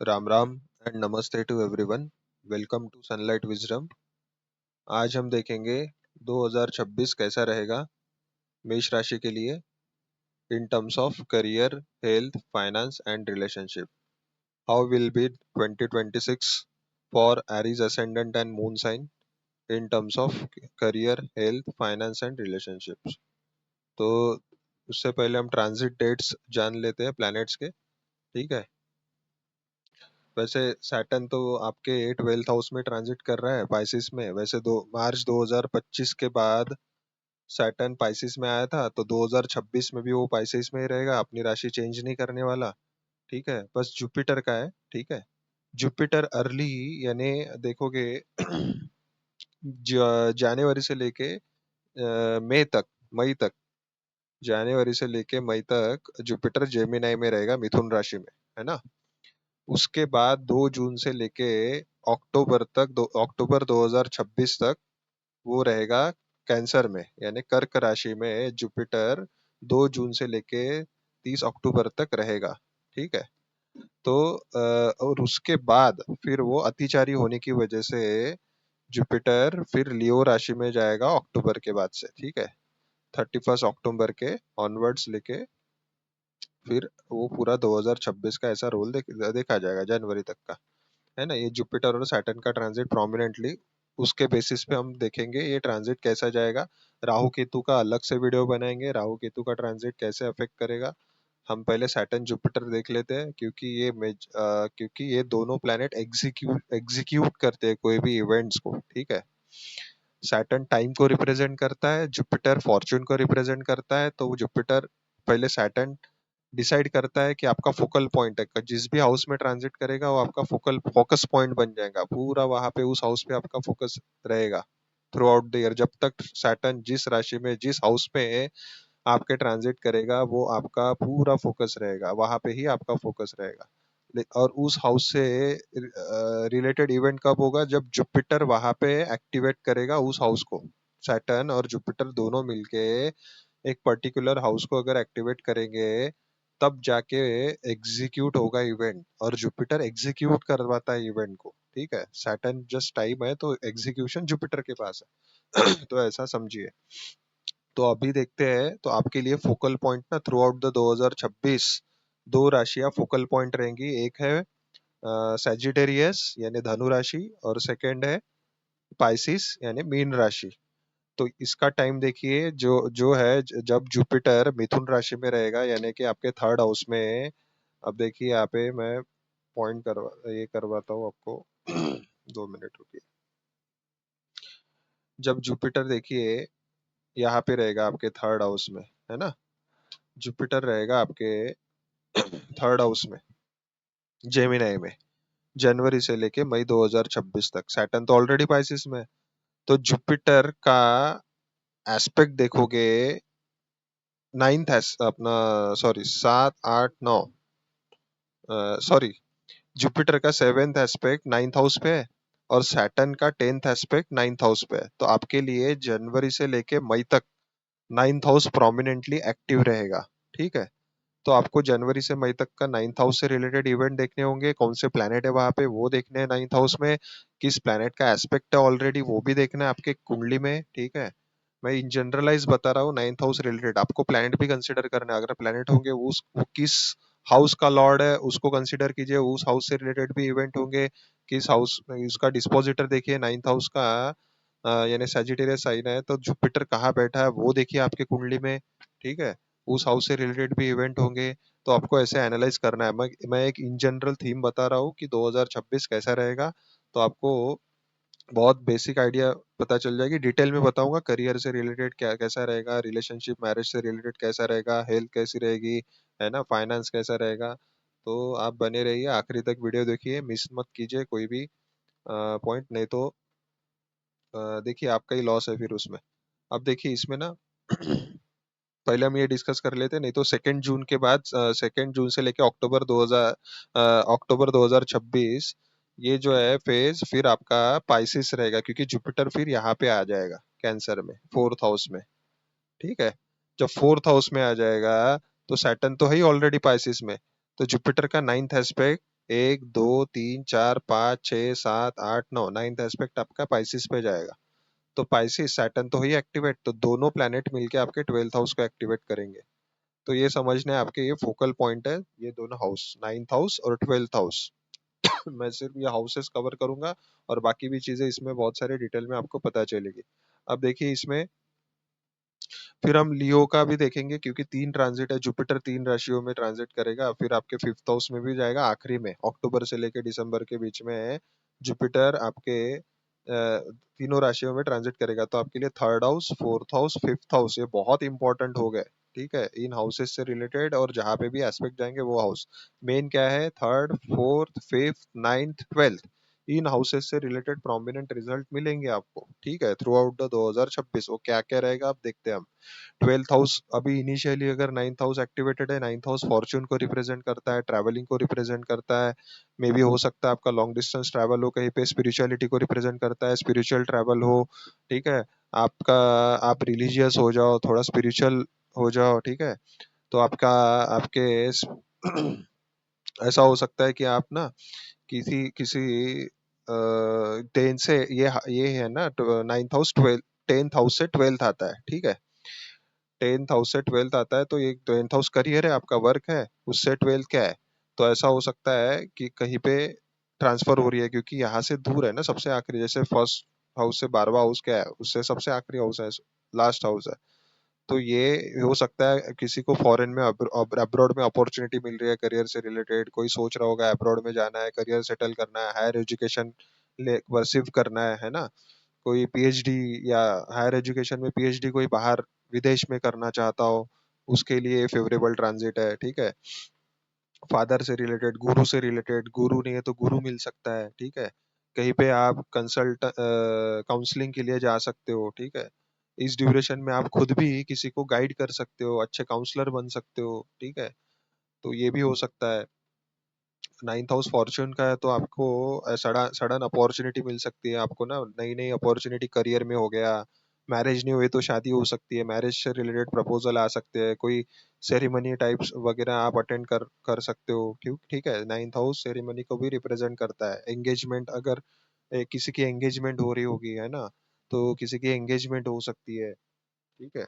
Ram Ram and नमस्ते to everyone. Welcome to Sunlight Wisdom. आज हम देखेंगे 2026 कैसा रहेगा मेष राशि के लिए in terms of career, health, finance and relationship. How will be 2026 for Aries ascendant and moon sign in terms of career, health, finance and relationships. तो उससे पहले हम ट्रांजिट डेट्स जान लेते हैं प्लैनेट्स के। ठीक है। वैसे सैटर्न तो आपके 12th हाउस में ट्रांजिट कर रहा है पाइसिस में। वैसे दो मार्च 2025 के बाद सैटर्न पाइसिस में आया था, तो 2026 में भी वो पाइसिस में ही रहेगा, अपनी राशि चेंज नहीं करने वाला। ठीक है, बस जुपिटर का है। ठीक है। जुपिटर अर्ली यानी देखोगे जनवरी से लेके मई तक, जनवरी से लेके मई तक जुपिटर जेमिनाई में रहेगा, मिथुन राशि में, है ना। उसके बाद 2 जून से लेके अक्टूबर 2026 तक वो रहेगा कैंसर में, यानी कर्क राशि में जुपिटर 2 जून से लेके 30 अक्टूबर तक रहेगा। ठीक है। तो और उसके बाद फिर वो अतिचारी होने की वजह से जुपिटर फिर लियो राशि में जाएगा अक्टूबर के बाद से। ठीक है। 31 अक्टूबर के ऑनवर्ड्स लेके फिर वो पूरा 2026 का ऐसा रोल देखा जाएगा जनवरी तक का, है ना। ये जुपिटर और सैटर्न का ट्रांजिट प्रोमिनेंटली उसके बेसिस पे हम देखेंगे ये ट्रांजिट कैसा जाएगा। राहु केतु का अलग से वीडियो बनाएंगे, राहु केतु का ट्रांजिट कैसे अफेक्ट करेगा। हम पहले सैटर्न जुपिटर देख लेते हैं, क्योंकि ये दोनों प्लैनेट एग्जीक्यूट करते हैं कोई भी इवेंट्स को। ठीक है। सैटर्न टाइम को रिप्रेजेंट करता है, जुपिटर फॉर्चून को रिप्रेजेंट करता है। तो जुपिटर पहले सैटर्न डिसाइड करता है कि आपका फोकल पॉइंट है, जिस भी हाउस में ट्रांजिट करेगा वो आपका फोकस पॉइंट बन जाएगा, पूरा वहां पे उस हाउस पे आपका फोकस रहेगा थ्रू आउट द ईयर। जब तक सैटर्न जिस राशि में जिस हाउस में आपके ट्रांजिट करेगा वो आपका पूरा फोकस रहेगा, वहां पे ही आपका फोकस रहेगा। और उस हाउस से रिलेटेड इवेंट कब होगा, जब जुपिटर वहां पे एक्टिवेट करेगा उस हाउस को। सैटर्न और जुपिटर दोनों मिलके एक पर्टिकुलर हाउस को अगर एक्टिवेट करेंगे तब जाके एग्जीक्यूट होगा इवेंट, और जुपिटर एग्जीक्यूट करवाता है इवेंट को। ठीक है। सैटर्न जस्ट टाइम है, तो एग्जीक्यूशन जुपिटर के पास है। तो ऐसा समझिए। तो अभी देखते हैं, तो आपके लिए फोकल पॉइंट ना थ्रू आउट द 2026 दो राशियां फोकल पॉइंट रहेंगी। एक है सैजिटेरियस यानी धनु राशि, और सेकंड है पाइसिस यानी मीन राशि। तो इसका टाइम देखिए, जो जो है जब जुपिटर मिथुन राशि में रहेगा, यानी कि आपके थर्ड हाउस में। अब देखिए यहाँ पे मैं ये करवाता हूँ आपको। 2 मिनट रुकिए। जब जुपिटर देखिए यहाँ पे रहेगा आपके थर्ड हाउस में, है ना। जुपिटर रहेगा आपके थर्ड हाउस में, जेमिनाई में, जनवरी से लेके मई 2026 तक। सैटर्न तो ऑलरेडी पाइसिस में है। तो जुपिटर का एस्पेक्ट देखोगे, नाइन्थ अपना, सॉरी 7 8 9, सॉरी, जुपिटर का 7th एस्पेक्ट 9th हाउस पे है, और सैटर्न का 10th एस्पेक्ट 9th हाउस पे है। तो आपके लिए जनवरी से लेके मई तक 9th हाउस प्रोमिनेंटली एक्टिव रहेगा। ठीक है। तो आपको जनवरी से मई तक का 9th हाउस से रिलेटेड इवेंट देखने होंगे, कौन से प्लैनेट है वहां पे वो देखने हैं 9th हाउस में, किस प्लैनेट का एस्पेक्ट है ऑलरेडी वो भी देखना है आपके कुंडली में। ठीक है। मैं इन जनरलाइज बता रहा हूँ, 9th हाउस रिलेटेड आपको प्लैनेट भी कंसिडर करना है। अगर प्लैनेट होंगे वो किस हाउस का लॉर्ड है उसको कंसिडर कीजिए, उस हाउस से रिलेटेड भी इवेंट होंगे। किस हाउस उसका डिस्पोजिटर देखिए 9th हाउस का, यानी सैजिटेरियस साइन है तो जुपिटर कहाँ बैठा है वो देखिए आपके कुंडली में। ठीक है। उस हाउस से रिलेटेड भी इवेंट होंगे। तो आपको ऐसे एनालाइज करना है। मैं एक इन जनरल थीम बता रहा हूँ कि 2026 कैसा रहेगा, तो आपको बहुत बेसिक आइडिया पता चल जाएगी। डिटेल में बताऊंगा करियर से रिलेटेड क्या कैसा रहेगा, रिलेशनशिप मैरिज से रिलेटेड कैसा रहेगा, हेल्थ कैसी रहेगी, है ना, फाइनेंस कैसा रहेगा। तो आप बने रहिए, आखिरी तक वीडियो देखिए, मिस मत कीजिए कोई भी पॉइंट, नहीं तो देखिए आपका ही लॉस है फिर उसमें। अब देखिए इसमें ना पहले हम ये डिस्कस कर लेते हैं, नहीं तो 2 जून के बाद, 2 जून से लेके अक्टूबर 2026 ये जो है फेज फिर आपका पाइसिस रहेगा, क्योंकि जुपिटर फिर यहाँ पे आ जाएगा कैंसर में, 4th हाउस में। ठीक है। जब 4th हाउस में आ जाएगा तो सैटर्न तो है ही ऑलरेडी पाइसिस में, तो जुपिटर का 9th एस्पेक्ट एक, दो, तीन, चार, पाँच, छः, सात, आठ, नौ, नाइन्थ एस्पेक्ट आपका पाइसिस पे जाएगा। तो पाइसिस सैटर्न तो ही एक्टिवेट, तो दोनों प्लैनेट मिलके आपके 12th हाउस को एक्टिवेट करेंगे। तो ये समझना है, आपके ये फोकल पॉइंट है, ये दोनों हाउस, 9th हाउस और 12th हाउस। मैं सिर्फ ये हाउसेस कवर करूंगा, और बाकी भी चीजें इसमें बहुत सारे डिटेल में आपको पता चलेगी। अब देखिए इसमें फिर हम लियो का भी देखेंगे, क्योंकि 3 ट्रांजिट है, जुपिटर 3 राशियों में ट्रांजिट करेगा, फिर आपके 5th हाउस में भी जाएगा आखिरी में, अक्टूबर से लेके दिसंबर के बीच में जुपिटर आपके तीनों राशियों में ट्रांजिट करेगा। तो आपके लिए 3rd house, 4th house, 5th house ये बहुत इंपॉर्टेंट हो गए। ठीक है, इन हाउसेस से रिलेटेड, और जहां पे भी एस्पेक्ट जाएंगे वो हाउस मेन क्या है, 3rd, 4th, 5th, 9th, 12th, इन हाउसेस से रिलेटेड प्रोमिनेंट रिजल्ट मिलेंगे आपको। ठीक है, थ्रू आउट द 2026 वो क्या क्या रहेगा आप देखते हैं हम। 12th हाउस अभी इनिशियली अगर 9th हाउस एक्टिवेटेड है, 9th हाउस फॉर्च्यून को रिप्रेजेंट करता है, ट्रैवलिंग को रिप्रेजेंट करता है। मे बी हो सकता है आपका लॉन्ग डिस्टेंस ट्रैवल हो कहीं पे, स्पिरिचुअलिटी को रिप्रेजेंट करता है, स्पिरिचुअल ट्रैवल हो। ठीक है, आपका, आप रिलीजियस हो जाओ, थोड़ा स्पिरिचुअल हो जाओ। ठीक है, तो आपका, आपके ऐसा हो सकता है कि आप ना किसी किसी टेन से, ये है ना 9th हाउस, 10th हाउस से 12th आता है। ठीक है, 10th हाउस से 12th आता है, तो ये 10th हाउस करियर है, आपका वर्क है, उससे 12th क्या है। तो ऐसा हो सकता है कि कहीं पे ट्रांसफर हो रही है, क्योंकि यहाँ से दूर है ना सबसे आखिरी, जैसे फर्स्ट हाउस से 12वां हाउस क्या है, उससे सबसे आखिरी हाउस है, लास्ट हाउस है। तो ये हो सकता है किसी को फॉरेन में, अब्रॉड में अपॉर्चुनिटी मिल रही है करियर से रिलेटेड, कोई सोच रहा होगा अब्रॉड में जाना है, करियर सेटल करना है, हायर एजुकेशन ले परसिव करना है ना। कोई पीएचडी, या हायर एजुकेशन में पीएचडी कोई बाहर विदेश में करना चाहता हो, उसके लिए फेवरेबल ट्रांजिट है। ठीक है, फादर से रिलेटेड, गुरु से रिलेटेड, गुरु नहीं है तो गुरु मिल सकता है। ठीक है, कहीं पे आप कंसल्ट काउंसलिंग के लिए जा सकते हो। ठीक है, इस ड्यूरेशन में आप खुद भी किसी को गाइड कर सकते हो, अच्छे काउंसलर बन सकते हो। ठीक है, तो ये भी हो सकता है। 9th हाउस फॉर्च्यून का है, तो आपको सडन सडन अपॉर्चुनिटी मिल सकती है आपको ना, नई नई अपॉर्चुनिटी करियर में हो गया। मैरिज नहीं हुई तो शादी हो सकती है, मैरिज से रिलेटेड प्रपोजल आ सकते हैं, कोई सेरेमनी टाइप्स वगैरह आप अटेंड कर कर सकते हो। क्यों, ठीक है, 9th हाउस सेरेमनी को भी रिप्रेजेंट करता है। एंगेजमेंट, अगर किसी की एंगेजमेंट हो रही होगी है ना, तो किसी की एंगेजमेंट हो सकती है। ठीक है,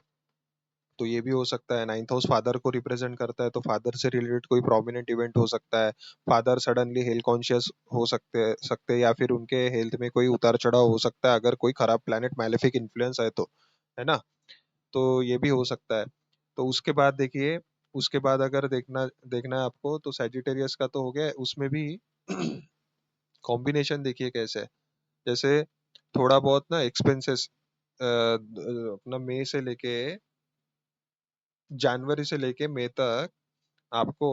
तो ये भी हो सकता है। 9th हाउस फादर को रिप्रेजेंट करता है, तो फादर से रिलेटेड कोई प्रोमिनेंट इवेंट हो सकता है। फादर सडनली हेल्थ कॉन्शियस हो सकते, या फिर उनके हेल्थ में कोई उतार चढ़ाव हो सकता है, अगर कोई खराब प्लैनेट मैलेफिक इन्फ्लुएंस है तो, है ना। तो ये भी हो सकता है। तो उसके बाद देखिए, उसके बाद अगर देखना देखना है आपको, तो सैजिटेरियस का तो हो गया, उसमें भी कॉम्बिनेशन देखिए कैसे है। जैसे थोड़ा बहुत ना एक्सपेंसेस, अपना मई से लेके, जनवरी से लेके मई तक आपको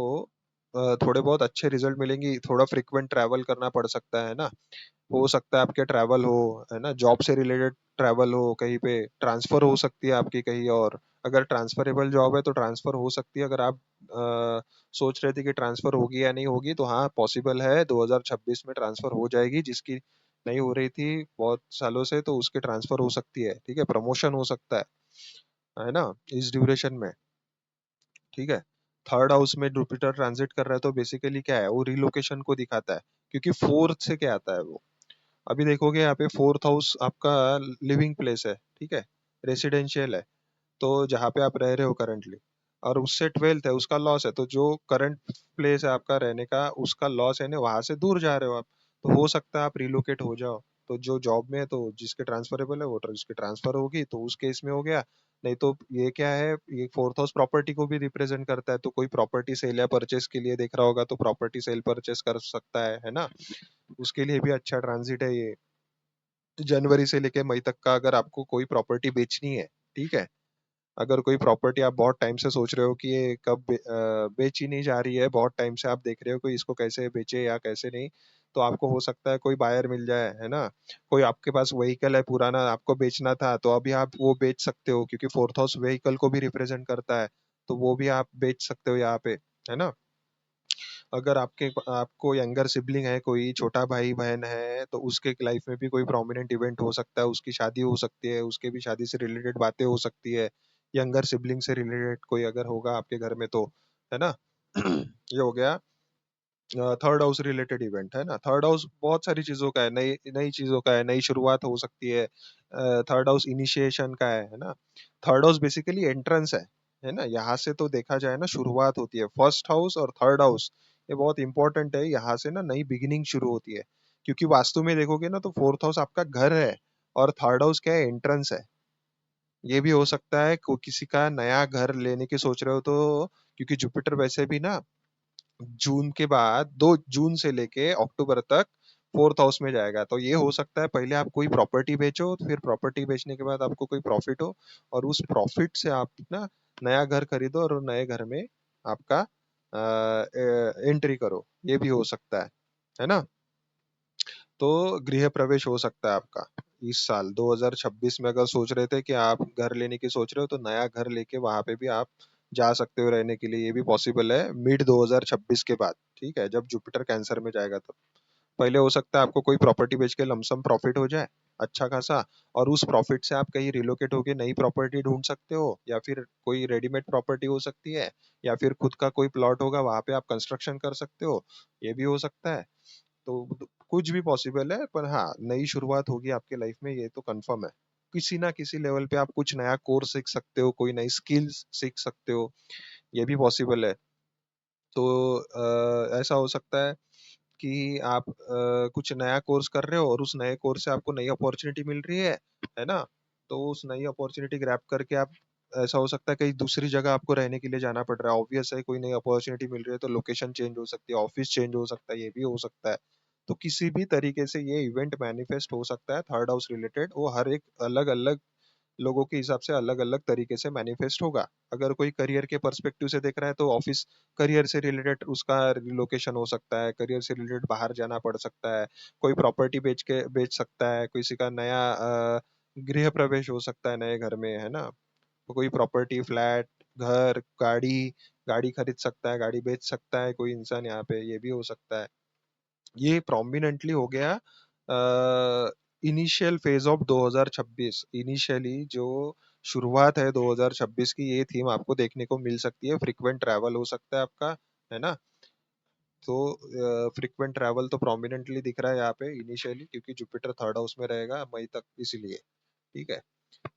थोड़े बहुत अच्छे रिजल्ट मिलेंगी। थोड़ा फ्रिक्वेंट ट्रैवल करना पड़ सकता है ना, हो सकता है आपके ट्रैवल हो, है ना, जॉब से रिलेटेड ट्रैवल हो, कहीं पे ट्रांसफर हो सकती है आपकी कहीं और। अगर ट्रांसफरेबल जॉब है तो ट्रांसफर हो सकती है। अगर आप सोच रहे थे कि ट्रांसफर होगी या नहीं होगी, तो हाँ पॉसिबल है, 2026 में ट्रांसफर हो जाएगी। जिसकी नहीं हो रही थी बहुत सालों से, तो उसके ट्रांसफर हो सकती है। ठीक है, प्रमोशन हो सकता है ना, इस ड्यूरेशन में। ठीक है, 3rd हाउस में जुपिटर ट्रांजिट कर रहा है, तो बेसिकली क्या है, वो रिलोकेशन को दिखाता है, क्योंकि 4th से क्या आता है वो। अभी देखोगे यहाँ पे 4th हाउस आपका लिविंग प्लेस है। ठीक है, रेसिडेंशियल है, तो जहाँ पे आप रह रहे हो करंटली, और उससे 12th है, उसका लॉस है। तो जो करंट प्लेस है आपका रहने का, उसका लॉस है ना, वहां से दूर जा रहे हो आप, तो हो सकता है आप रिलोकेट हो जाओ। तो जो जॉब में है, तो जिसके ट्रांसफरेबल है वो जिसके ट्रांसफर होगी, तो उस केस में हो गया। नहीं तो ये क्या है, ये 4th हाउस प्रॉपर्टी को भी रिप्रेजेंट करता है, तो कोई प्रॉपर्टी सेल या परचेस के लिए देख रहा होगा, तो प्रॉपर्टी सेल परचेस कर सकता है ना। उसके लिए भी अच्छा ट्रांजिट है ये, जनवरी से लेके मई तक का। अगर आपको कोई प्रॉपर्टी बेचनी है, ठीक है, अगर कोई प्रॉपर्टी आप बहुत टाइम से सोच रहे हो कि ये कब बेची नहीं जा रही है, बहुत टाइम से आप देख रहे हो कि इसको कैसे बेचे या कैसे नहीं, तो आपको हो सकता है कोई बायर मिल जाए, है ना। कोई आपके पास व्हीकल है पुराना, आपको बेचना था, तो अभी आप वो बेच सकते हो, क्योंकि 4th हाउस व्हीकल को भी रिप्रेजेंट करता है, तो वो भी आप बेच सकते हो यहाँ पे, है ना। अगर आपको यंगर सिबलिंग है, कोई छोटा भाई बहन है, तो उसके लाइफ में भी कोई प्रोमिनेंट इवेंट हो सकता है, उसकी शादी हो सकती है, उसके भी शादी से रिलेटेड बातें हो सकती है, यंगर सिबलिंग से रिलेटेड कोई अगर होगा आपके घर में तो, है ना। ये हो गया थर्ड हाउस रिलेटेड इवेंट है ना। थर्ड हाउस बहुत सारी चीजों का है, नई नई चीजों का है, नई शुरुआत हो सकती है। थर्ड हाउस इनिशिएशन का है ना। थर्ड हाउस बेसिकली एंट्रेंस है ना। यहाँ से तो देखा जाए ना शुरुआत होती है। फर्स्ट हाउस और थर्ड हाउस ये बहुत इंपॉर्टेंट है, यहाँ से ना नई बिगिनिंग शुरू होती है। क्योंकि वास्तु में देखोगे ना तो फोर्थ हाउस आपका घर है और थर्ड हाउस क्या है, एंट्रेंस है। ये भी हो सकता है को किसी का नया घर लेने की सोच रहे हो तो, क्योंकि जुपिटर वैसे भी ना जून के बाद 2 जून से लेके अक्टूबर तक फोर्थ हाउस में जाएगा। तो ये हो सकता है पहले आप कोई प्रॉपर्टी बेचो, फिर प्रॉपर्टी बेचने के बाद आपको कोई प्रॉफिट हो और उस प्रॉफिट से आप ना नया घर खरीदो और नए घर में आपका एंट्री करो। ये भी हो सकता है ना। तो गृह प्रवेश हो सकता है आपका इस साल 2026 में। अगर सोच रहे थे कि आप घर लेने की सोच रहे हो तो नया घर लेके वहां पे भी आप जा सकते हो रहने के लिए। ये भी पॉसिबल है मिड 2026 के बाद, ठीक है, जब जुपिटर कैंसर में जाएगा तब। पहले हो सकता है आपको कोई प्रॉपर्टी बेच के लमसम प्रॉफिट हो जाए अच्छा खासा, और उस प्रॉफिट से आप कहीं रिलोकेट होके नई प्रॉपर्टी ढूंढ सकते हो, या फिर कोई रेडीमेड प्रॉपर्टी हो सकती है, या फिर खुद का कोई प्लॉट होगा वहां पे आप कंस्ट्रक्शन कर सकते हो। ये भी हो सकता है। तो कुछ भी पॉसिबल है, पर हाँ नई शुरुआत होगी आपके लाइफ में, ये तो कंफर्म है। किसी ना किसी लेवल पे आप कुछ नया कोर्स सीख सकते हो, कोई नई स्किल्स सीख सकते हो, ये भी पॉसिबल है। तो ऐसा हो सकता है कि आप कुछ नया कोर्स कर रहे हो और उस नए कोर्स से आपको नई अपॉर्चुनिटी मिल रही है ना। तो उस नई अपॉर्चुनिटी ग्रैब करके आप, ऐसा हो सकता है कहीं दूसरी जगह आपको रहने के लिए जाना पड़ रहा है, ऑब्वियस है, कोई नई अपॉर्चुनिटी मिल रही है तो लोकेशन चेंज हो सकती है, ऑफिस चेंज हो सकता है, ये भी हो सकता है। तो किसी भी तरीके से ये इवेंट मैनिफेस्ट हो सकता है थर्ड हाउस रिलेटेड। वो हर एक अलग अलग लोगों के हिसाब से अलग अलग तरीके से मैनिफेस्ट होगा। अगर कोई करियर के पर्सपेक्टिव से देख रहा है तो ऑफिस करियर से रिलेटेड उसका रिलोकेशन हो सकता है, करियर से रिलेटेड बाहर जाना पड़ सकता है। कोई प्रॉपर्टी बेच सकता है, किसी का नया गृह प्रवेश हो सकता है नए घर में, है ना। तो कोई प्रॉपर्टी, फ्लैट, घर, गाड़ी, गाड़ी खरीद सकता है, गाड़ी बेच सकता है कोई इंसान यहाँ पे, ये भी हो सकता है। ये प्रोमिनेंटली हो गया इनिशियल फेज ऑफ 2026। इनिशियली जो शुरुआत है 2026 की, ये थीम आपको देखने को मिल सकती है। फ्रीक्वेंट ट्रैवल हो सकता है आपका, है ना। तो फ्रीक्वेंट ट्रैवल तो प्रोमिनेंटली दिख रहा है यहाँ पे इनिशियली, क्योंकि जुपिटर थर्ड हाउस में रहेगा मई तक, इसीलिए। ठीक है।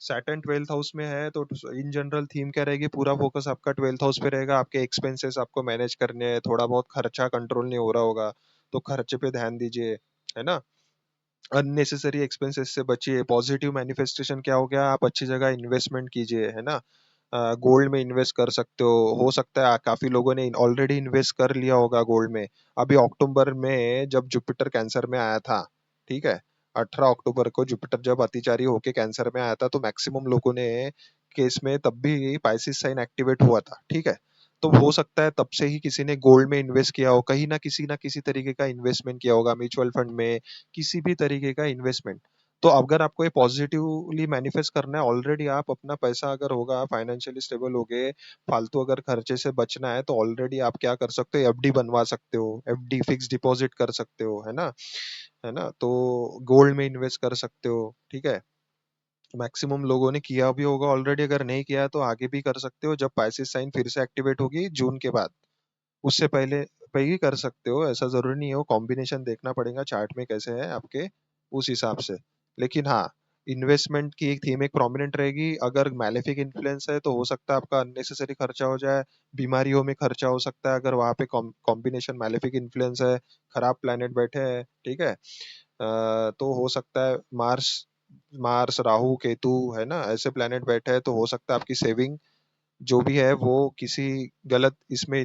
सैटर्न ट्वेल्थ हाउस में है तो इन जनरल थीम क्या रहेगी, पूरा फोकस आपका ट्वेल्थ हाउस पे रहेगा। आपके एक्सपेंसेस आपको मैनेज करने हैं, थोड़ा बहुत खर्चा कंट्रोल नहीं हो रहा होगा तो खर्चे पे ध्यान दीजिए, है ना। अननेसेसरी एक्सपेंसेस से बचिए। पॉजिटिव मैनिफेस्टेशन क्या हो गया, आप अच्छी जगह इन्वेस्टमेंट कीजिए, है ना। गोल्ड में इन्वेस्ट कर सकते हो सकता है काफी लोगों ने ऑलरेडी इन्वेस्ट कर लिया होगा गोल्ड में। अभी अक्टूबर में जब जुपिटर कैंसर में आया था, ठीक है, 18 अक्टूबर को जुपिटर जब अतिचारी होके कैंसर में आया था तो मैक्सिमम लोगों ने केस में तब भी पाइसिस साइन एक्टिवेट हुआ था, ठीक है। तो हो सकता है तब से ही किसी ने गोल्ड में इन्वेस्ट किया हो, कहीं ना किसी तरीके का इन्वेस्टमेंट किया होगा, म्यूचुअल फंड में, किसी भी तरीके का इन्वेस्टमेंट। तो अगर आपको ये पॉजिटिवली मैनिफेस्ट करना है, ऑलरेडी आप अपना पैसा अगर होगा, फाइनेंशियली स्टेबल हो गए, फालतू अगर खर्चे से बचना है तो ऑलरेडी आप क्या कर सकते हो, एफडी बनवा सकते हो, एफडी फिक्स डिपॉजिट कर सकते हो, है ना। है ना। तो गोल्ड में इन्वेस्ट कर सकते हो, ठीक है। मैक्सिमम लोगों ने किया भी होगा ऑलरेडी, अगर नहीं किया है तो आगे भी कर सकते हो, जब पाइसिस साइन फिर से एक्टिवेट होगी जून के बाद, उससे पहले पे ही कर सकते हो। ऐसा जरूरी नहीं है, वो कॉम्बिनेशन देखना पड़ेगा चार्ट में कैसे है आपके, उस हिसाब से। लेकिन हाँ, इन्वेस्टमेंट की एक थीम एक प्रोमिनेंट रहेगी। अगर मैलेफिक इन्फ्लुएंस है तो हो सकता है आपका अननेसेसरी खर्चा हो जाए, बीमारियों में खर्चा हो सकता है अगर वहां पे कॉम्बिनेशन मैलेफिक इन्फ्लुएंस है, खराब प्लेनेट बैठे हैं, ठीक है। तो हो सकता है मार्स मार्स राहु केतु, है ना, ऐसे प्लेनेट बैठे हैं तो हो सकता है आपकी सेविंग जो भी है वो किसी गलत इसमें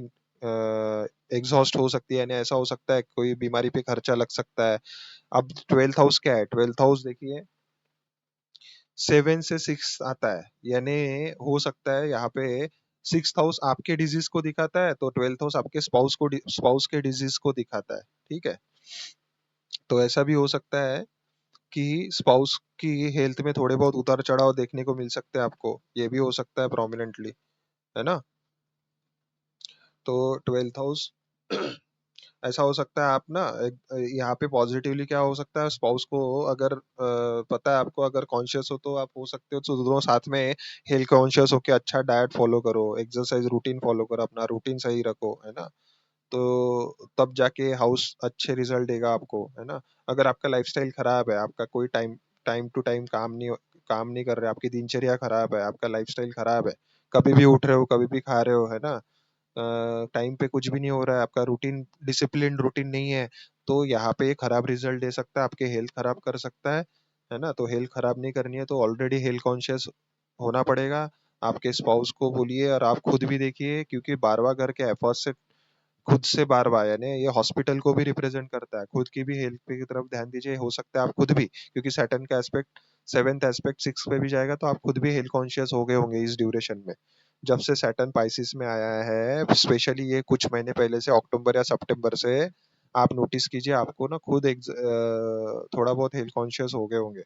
एग्जॉस्ट हो सकती है, यानी ऐसा हो सकता है कोई बीमारी पे खर्चा लग सकता है। अब ट्वेल्थ हाउस क्या है, ट्वेल्थ हाउस देखिए 7 से 6 आता है, यानी हो सकता है यहाँ पे सिक्स हाउस आपके डिजीज को दिखाता है तो ट्वेल्थ हाउस आपके स्पाउस के डिजीज को दिखाता है, ठीक है। तो ऐसा भी हो सकता है कि स्पाउस की हेल्थ में थोड़े बहुत उतार चढ़ाव देखने को मिल सकते हैं आपको, ये भी हो सकता है प्रोमिनेंटली, है ना। तो ट्वेल्थ हाउस ऐसा हो सकता है आप ना यहाँ पे पॉजिटिवली क्या हो सकता है, स्पाउस को अगर पता है आपको, अगर कॉन्शियस हो तो आप हो सकते हो तो दोनों साथ में हेल्थ कॉन्शियस होके अच्छा डाइट फॉलो करो, एक्सरसाइज रूटीन फॉलो करो, अपना रूटीन सही रखो, है ना। तो तब जाके हाउस अच्छे रिजल्ट देगा आपको, है ना। अगर आपका लाइफस्टाइल खराब है, आपका कोई टाइम टाइम टू टाइम काम नहीं कर रहे, आपकी दिनचर्या खराब है, आपका लाइफस्टाइल खराब है, कभी भी उठ रहे हो, कभी भी खा रहे हो, है ना, टाइम पे कुछ भी नहीं हो रहा है, आपका रूटीन डिसिप्लिन रूटीन नहीं है, तो यहाँ पे खराब रिजल्ट दे सकता है, आपके हेल्थ खराब कर सकता है ना। तो हेल्थ खराब नहीं करनी है तो ऑलरेडी हेल्थ कॉन्शियस होना पड़ेगा। आपके स्पाउस को बोलिए और आप खुद भी देखिए, क्योंकि बारवा घर के एफर्ट से खुद से बार बार, यानी ये हॉस्पिटल को भी रिप्रेजेंट करता है, खुद की भी हेल्थ पे की तरफ ध्यान दीजिए। हो सकता है आप खुद भी, क्योंकि सैटर्न का एस्पेक्ट सेवेंथ एस्पेक्ट सिक्स पे भी जाएगा, तो आप खुद भी हेल्थ कॉन्शियस हो गए होंगे इस ड्यूरेशन में। जब से सैटर्न पाइसिस में आया है, स्पेशली ये कुछ महीने पहले से, अक्टूबर या सितंबर से, आप नोटिस कीजिए, आपको ना खुद थोड़ा बहुत हेल्थ कॉन्शियस हो गए होंगे।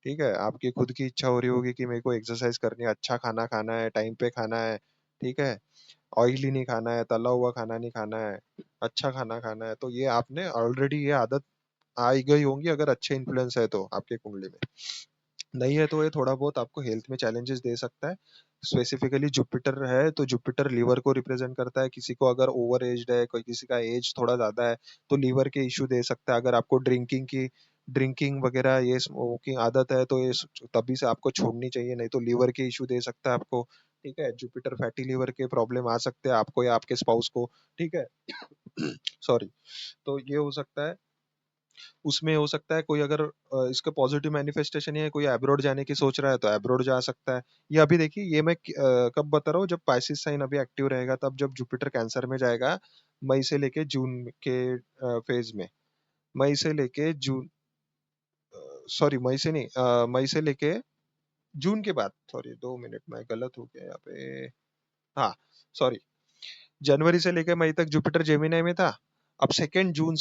ठीक है, आपकी खुद की इच्छा हो रही होगी कि मेरे को एक्सरसाइज करनी है, अच्छा खाना खाना है, टाइम पे खाना है, ठीक है, ऑयली नहीं खाना है, तला हुआ खाना नहीं खाना है, अच्छा खाना खाना है। तो ये आपने ऑलरेडी ये आदत आ ही गई होंगी, अगर अच्छे इन्फ्लुएंस है तो आपके कुंडली में। नहीं है तो ये थोड़ा बहुत आपको हेल्थ में चैलेंजेस दे सकता है। स्पेसिफिकली जुपिटर है तो जुपिटर लीवर को रिप्रेजेंट करता है। किसी को अगर ओवर एज्ड है, कोई किसी का एज थोड़ा ज्यादा है, तो लीवर के इश्यू दे सकता है। अगर आपको ड्रिंकिंग वगैरह, ये स्मोकिंग आदत है, तो ये तभी से आपको छोड़नी चाहिए, नहीं तो लीवर के इश्यू दे सकता है आपको। ठीक है, जुपिटर फैटी लीवर के प्रॉब्लम आ सकते हैं आपको या आपके स्पाउस को। ठीक है, सॉरी। तो ये हो सकता है। उसमें हो सकता है कोई अगर इसका पॉजिटिव मैनिफेस्टेशन है, कोई एब्रोड जाने की सोच रहा है तो एब्रोड जा सकता है। ये अभी देखिए, ये मैं कब बता रहा हूँ, जब पाइसिस साइन अभी एक्टिव रहेगा, तब जब जुपिटर कैंसर में जाएगा, मई से लेके जून के फेज में। मई से लेके जून, सॉरी मई से नहीं, मई से लेके जून के बाद, सॉरी 2 मिनट मैं गलत हो गया यहाँ पे। हाँ, सॉरी, जनवरी से लेके मई तक जुपिटर जेमिनी में था। अब सेकेंड जून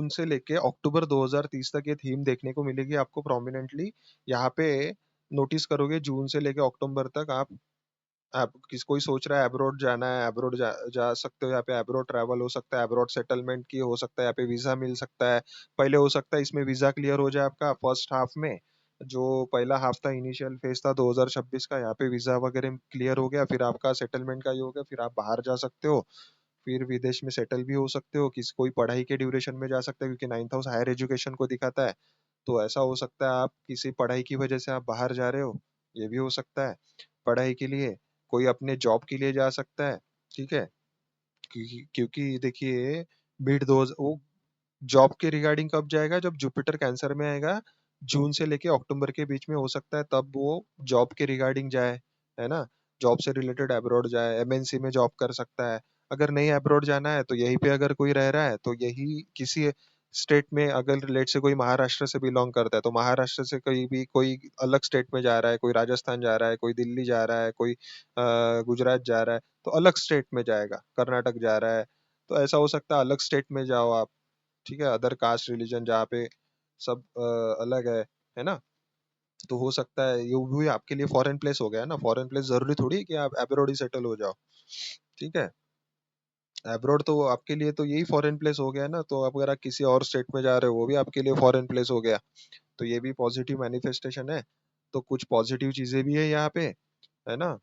से लेके अक्टूबर 2030 तक ये थीम देखने को मिलेगी आपको प्रोमिनेंटली। यहाँ पे नोटिस करोगे, जून से लेके अक्टूबर तक आप कोई सोच रहा है एब्रोड जाना है, एब्रोड जा सकते हो। यहाँ पे एब्रोड ट्रैवल हो सकता है, एब्रोड सेटलमेंट की हो सकता है, यहाँ पे वीजा मिल सकता है। पहले हो सकता है इसमें वीजा क्लियर हो जाए आपका फर्स्ट हाफ में। जो पहला हाफ था, इनिशियल फेज था 2026 का, यहाँ पे वीजा वगैरह क्लियर हो गया, फिर आपका सेटलमेंट का ही हो गया, फिर आप बाहर जा सकते हो, फिर विदेश में सेटल भी हो सकते हो, किसी कोई पढ़ाई के ड्यूरेशन में जा सकता है, क्योंकि नाइन्थ हाउस हायर एजुकेशन को दिखाता है। तो ऐसा हो सकता है आप किसी पढ़ाई की वजह से आप बाहर जा रहे हो, ये भी हो सकता है पढ़ाई के लिए। कोई अपने जॉब के लिए जा सकता है। ठीक है, क्योंकि देखिए, वो जॉब के रिगार्डिंग कब जाएगा, जब जुपिटर कैंसर में आएगा, जून से लेके अक्टूबर के बीच में हो सकता है, तब वो जॉब के रिगार्डिंग जाए, है ना। जॉब से रिलेटेड अब्रॉड जाए, एमएनसी में जॉब कर सकता है। अगर नहीं अब्रॉड जाना है तो यहीं पे अगर कोई रह रहा है तो यही किसी स्टेट में, अगर लेट से कोई महाराष्ट्र से बिलोंग करता है तो महाराष्ट्र से कहीं भी कोई अलग स्टेट में जा रहा है, कोई राजस्थान जा रहा है, कोई दिल्ली जा रहा है, कोई गुजरात जा रहा है, तो अलग स्टेट में जाएगा, कर्नाटक जा रहा है, तो ऐसा हो सकता है अलग स्टेट में जाओ आप। ठीक है, अदर कास्ट रिलीजन जहाँ पे सब अलग है ना। तो हो सकता है ये भी आपके लिए फॉरेन प्लेस हो गया है ना। फॉरेन प्लेस जरूरी थोड़ी है कि आप अब्रॉड ही सेटल हो जाओ। ठीक है, अब्रॉड तो आपके लिए तो यही फॉरेन प्लेस हो गया है ना। तो आप अगर आप किसी और स्टेट में जा रहे हो, वो भी आपके लिए फॉरेन प्लेस हो गया। तो ये भी पॉजिटिव मैनिफेस्टेशन है। तो कुछ पॉजिटिव चीजें भी है यहाँ पे, है ना।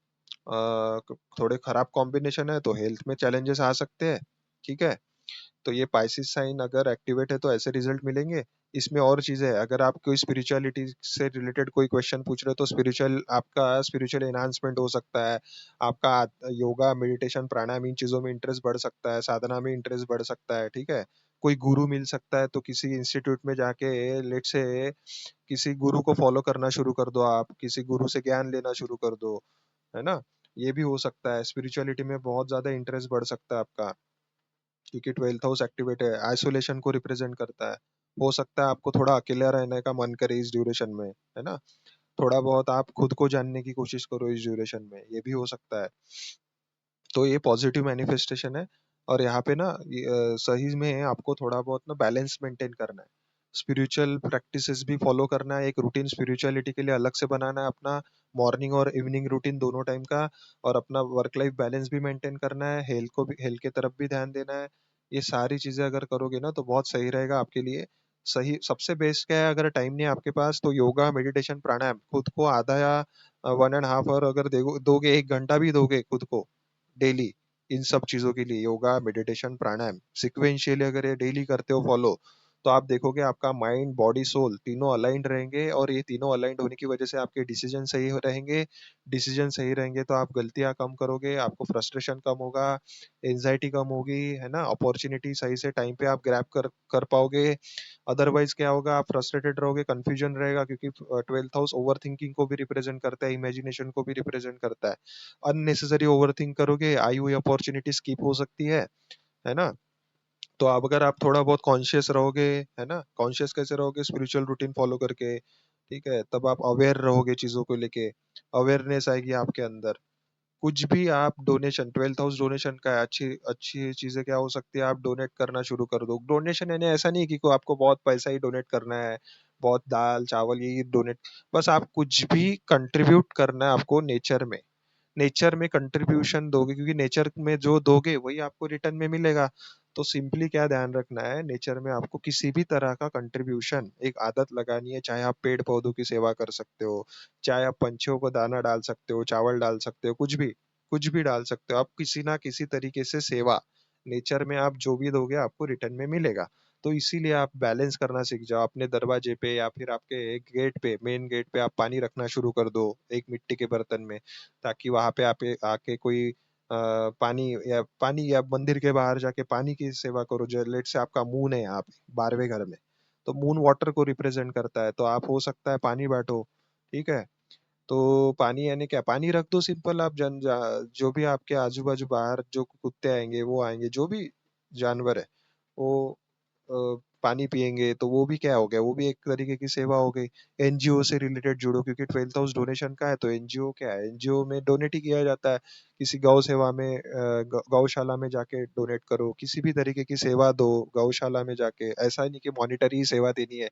थोड़े खराब कॉम्बिनेशन है तो हेल्थ में चैलेंजेस आ सकते हैं। ठीक है, तो ये पाइसिस साइन अगर एक्टिवेट है तो ऐसे रिजल्ट मिलेंगे। इसमें और चीजें हैं, अगर आप कोई स्पिरिचुअलिटी से रिलेटेड कोई क्वेश्चन पूछ रहे हो तो आपका स्पिरिचुअल एनहांसमेंट हो सकता है। आपका योगा, मेडिटेशन, प्राणायाम, इन चीजों में इंटरेस्ट बढ़ सकता है, साधना में इंटरेस्ट बढ़ सकता है। ठीक है, कोई गुरु मिल सकता है, तो किसी इंस्टीट्यूट में जाके लेट से किसी गुरु को फॉलो करना शुरू कर दो, आप किसी गुरु से ज्ञान लेना शुरू कर दो, है ना। ये भी हो सकता है, स्पिरिचुअलिटी में बहुत ज्यादा इंटरेस्ट बढ़ सकता है आपका, क्योंकि ट्वेल्थ हाउस एक्टिवेट है, आइसोलेशन को रिप्रेजेंट करता है। हो सकता है आपको थोड़ा अकेला रहने का मन करे इस ड्यूरेशन में, है ना। थोड़ा बहुत आप खुद को जानने की कोशिश करो इस ड्यूरेशन में, ये भी हो सकता है। तो ये पॉजिटिव मैनिफेस्टेशन है। और यहाँ पे ना सही में आपको थोड़ा बहुत ना बैलेंस मेंटेन करना है, स्पिरिचुअल प्रैक्टिसेस भी फॉलो करना है, एक रूटीन स्पिरिचुअलिटी के लिए अलग से बनाना है अपना, मॉर्निंग और इवनिंग रूटीन दोनों टाइम का। और अपना वर्क लाइफ बैलेंस भी मेंटेन करना है, हेल्थ के तरफ भी ध्यान देना है। ये सारी चीजें अगर करोगे ना तो बहुत सही रहेगा आपके लिए। सही सबसे बेस्ट क्या है, अगर टाइम नहीं है आपके पास तो योगा, मेडिटेशन, प्राणायाम, खुद को आधा या 1.5 आवर अगर दोगे, 1 घंटा भी दोगे खुद को, डेली इन सब चीजों के लिए, योगा, मेडिटेशन, प्राणायाम सिक्वेंशियली अगर ये डेली करते हो फॉलो, तो आप देखोगे आपका माइंड, बॉडी, सोल तीनों अलाइंड रहेंगे, और ये तीनों अलाइंड होने की वजह से आपके डिसीजन सही रहेंगे। डिसीजन सही रहेंगे तो आप गलतियां कम करोगे, आपको फ्रस्ट्रेशन कम होगा, एंजाइटी कम होगी, है ना, अपॉर्चुनिटी सही से टाइम पे आप ग्रैब कर पाओगे। अदरवाइज क्या होगा, आप फ्रस्ट्रेटेड रहोगे, कंफ्यूजन रहेगा, क्योंकि 12th हाउस ओवर थिंकिंग को भी रिप्रेजेंट करता है, इमेजिनेशन को भी रिप्रेजेंट करता है। अननेसेसरी ओवर थिंक करोगे, आई हुई अपॉर्चुनिटी स्किप हो सकती है ना। तो आप अगर आप थोड़ा बहुत कॉन्शियस रहोगे, है ना, कॉन्शियस कैसे रहोगे, स्पिरिचुअल रूटीन फॉलो करके, ठीक है, तब आप अवेयर रहोगे चीजों को लेके, अवेयरनेस आएगी आपके अंदर। कुछ भी आप डोनेशन, 12th हाउस डोनेशन का है, अच्छी अच्छी चीजें क्या हो सकती है, आप डोनेट करना शुरू कर दो। डोनेशन यानी ऐसा नहीं कि को आपको बहुत पैसा ही डोनेट करना है, बहुत दाल चावल यही डोनेट, बस आप कुछ भी कंट्रीब्यूट करना है आपको नेचर में। नेचर में कंट्रीब्यूशन दोगे, क्योंकि नेचर में जो दोगे वही आपको रिटर्न में मिलेगा। तो सिंपली क्या ध्यान रखना है, नेचर में आपको किसी भी तरह का कंट्रीब्यूशन एक आदत लगानी है, चाहे आप पेड़ पौधों की सेवा कर सकते हो, चाहे आप पंछियों को दाना डाल सकते हो, चावल डाल सकते हो, कुछ भी डाल सकते हो आप, किसी ना किसी तरीके से सेवा, नेचर में आप जो भी दोगे आपको रिटर्न में मिलेगा। तो इसीलिए आप बैलेंस करना सीख जाओ, अपने दरवाजे पे या फिर आपके गेट पे, मेन गेट पे आप पानी रखना शुरू कर दो एक मिट्टी के बर्तन में, ताकि वहां पे आप आके कोई पानी या मंदिर के बाहर जाके पानी की सेवा करो। जो लेट से आपका मून है आप 12वें घर में, तो मून वाटर को रिप्रेजेंट करता है, तो आप हो सकता है पानी बांटो, ठीक है। तो पानी यानी क्या, पानी रख दो सिंपल, आप जो भी आपके आजू बाजू बाहर जो कुत्ते आएंगे वो आएंगे, जो भी जानवर है वो पानी पिएंगे, तो वो भी क्या हो गया, वो भी एक तरीके की सेवा हो गई। एनजीओ से रिलेटेड जुड़ो, क्योंकि 12th हाउस डोनेशन का है, तो एनजीओ क्या है, एनजीओ में डोनेट ही किया जाता है। किसी गौ सेवा में गौशाला में जाके डोनेट करो, किसी भी तरीके की सेवा दो गौशाला में जाके, ऐसा नहीं कि मॉनिटरी सेवा देनी है,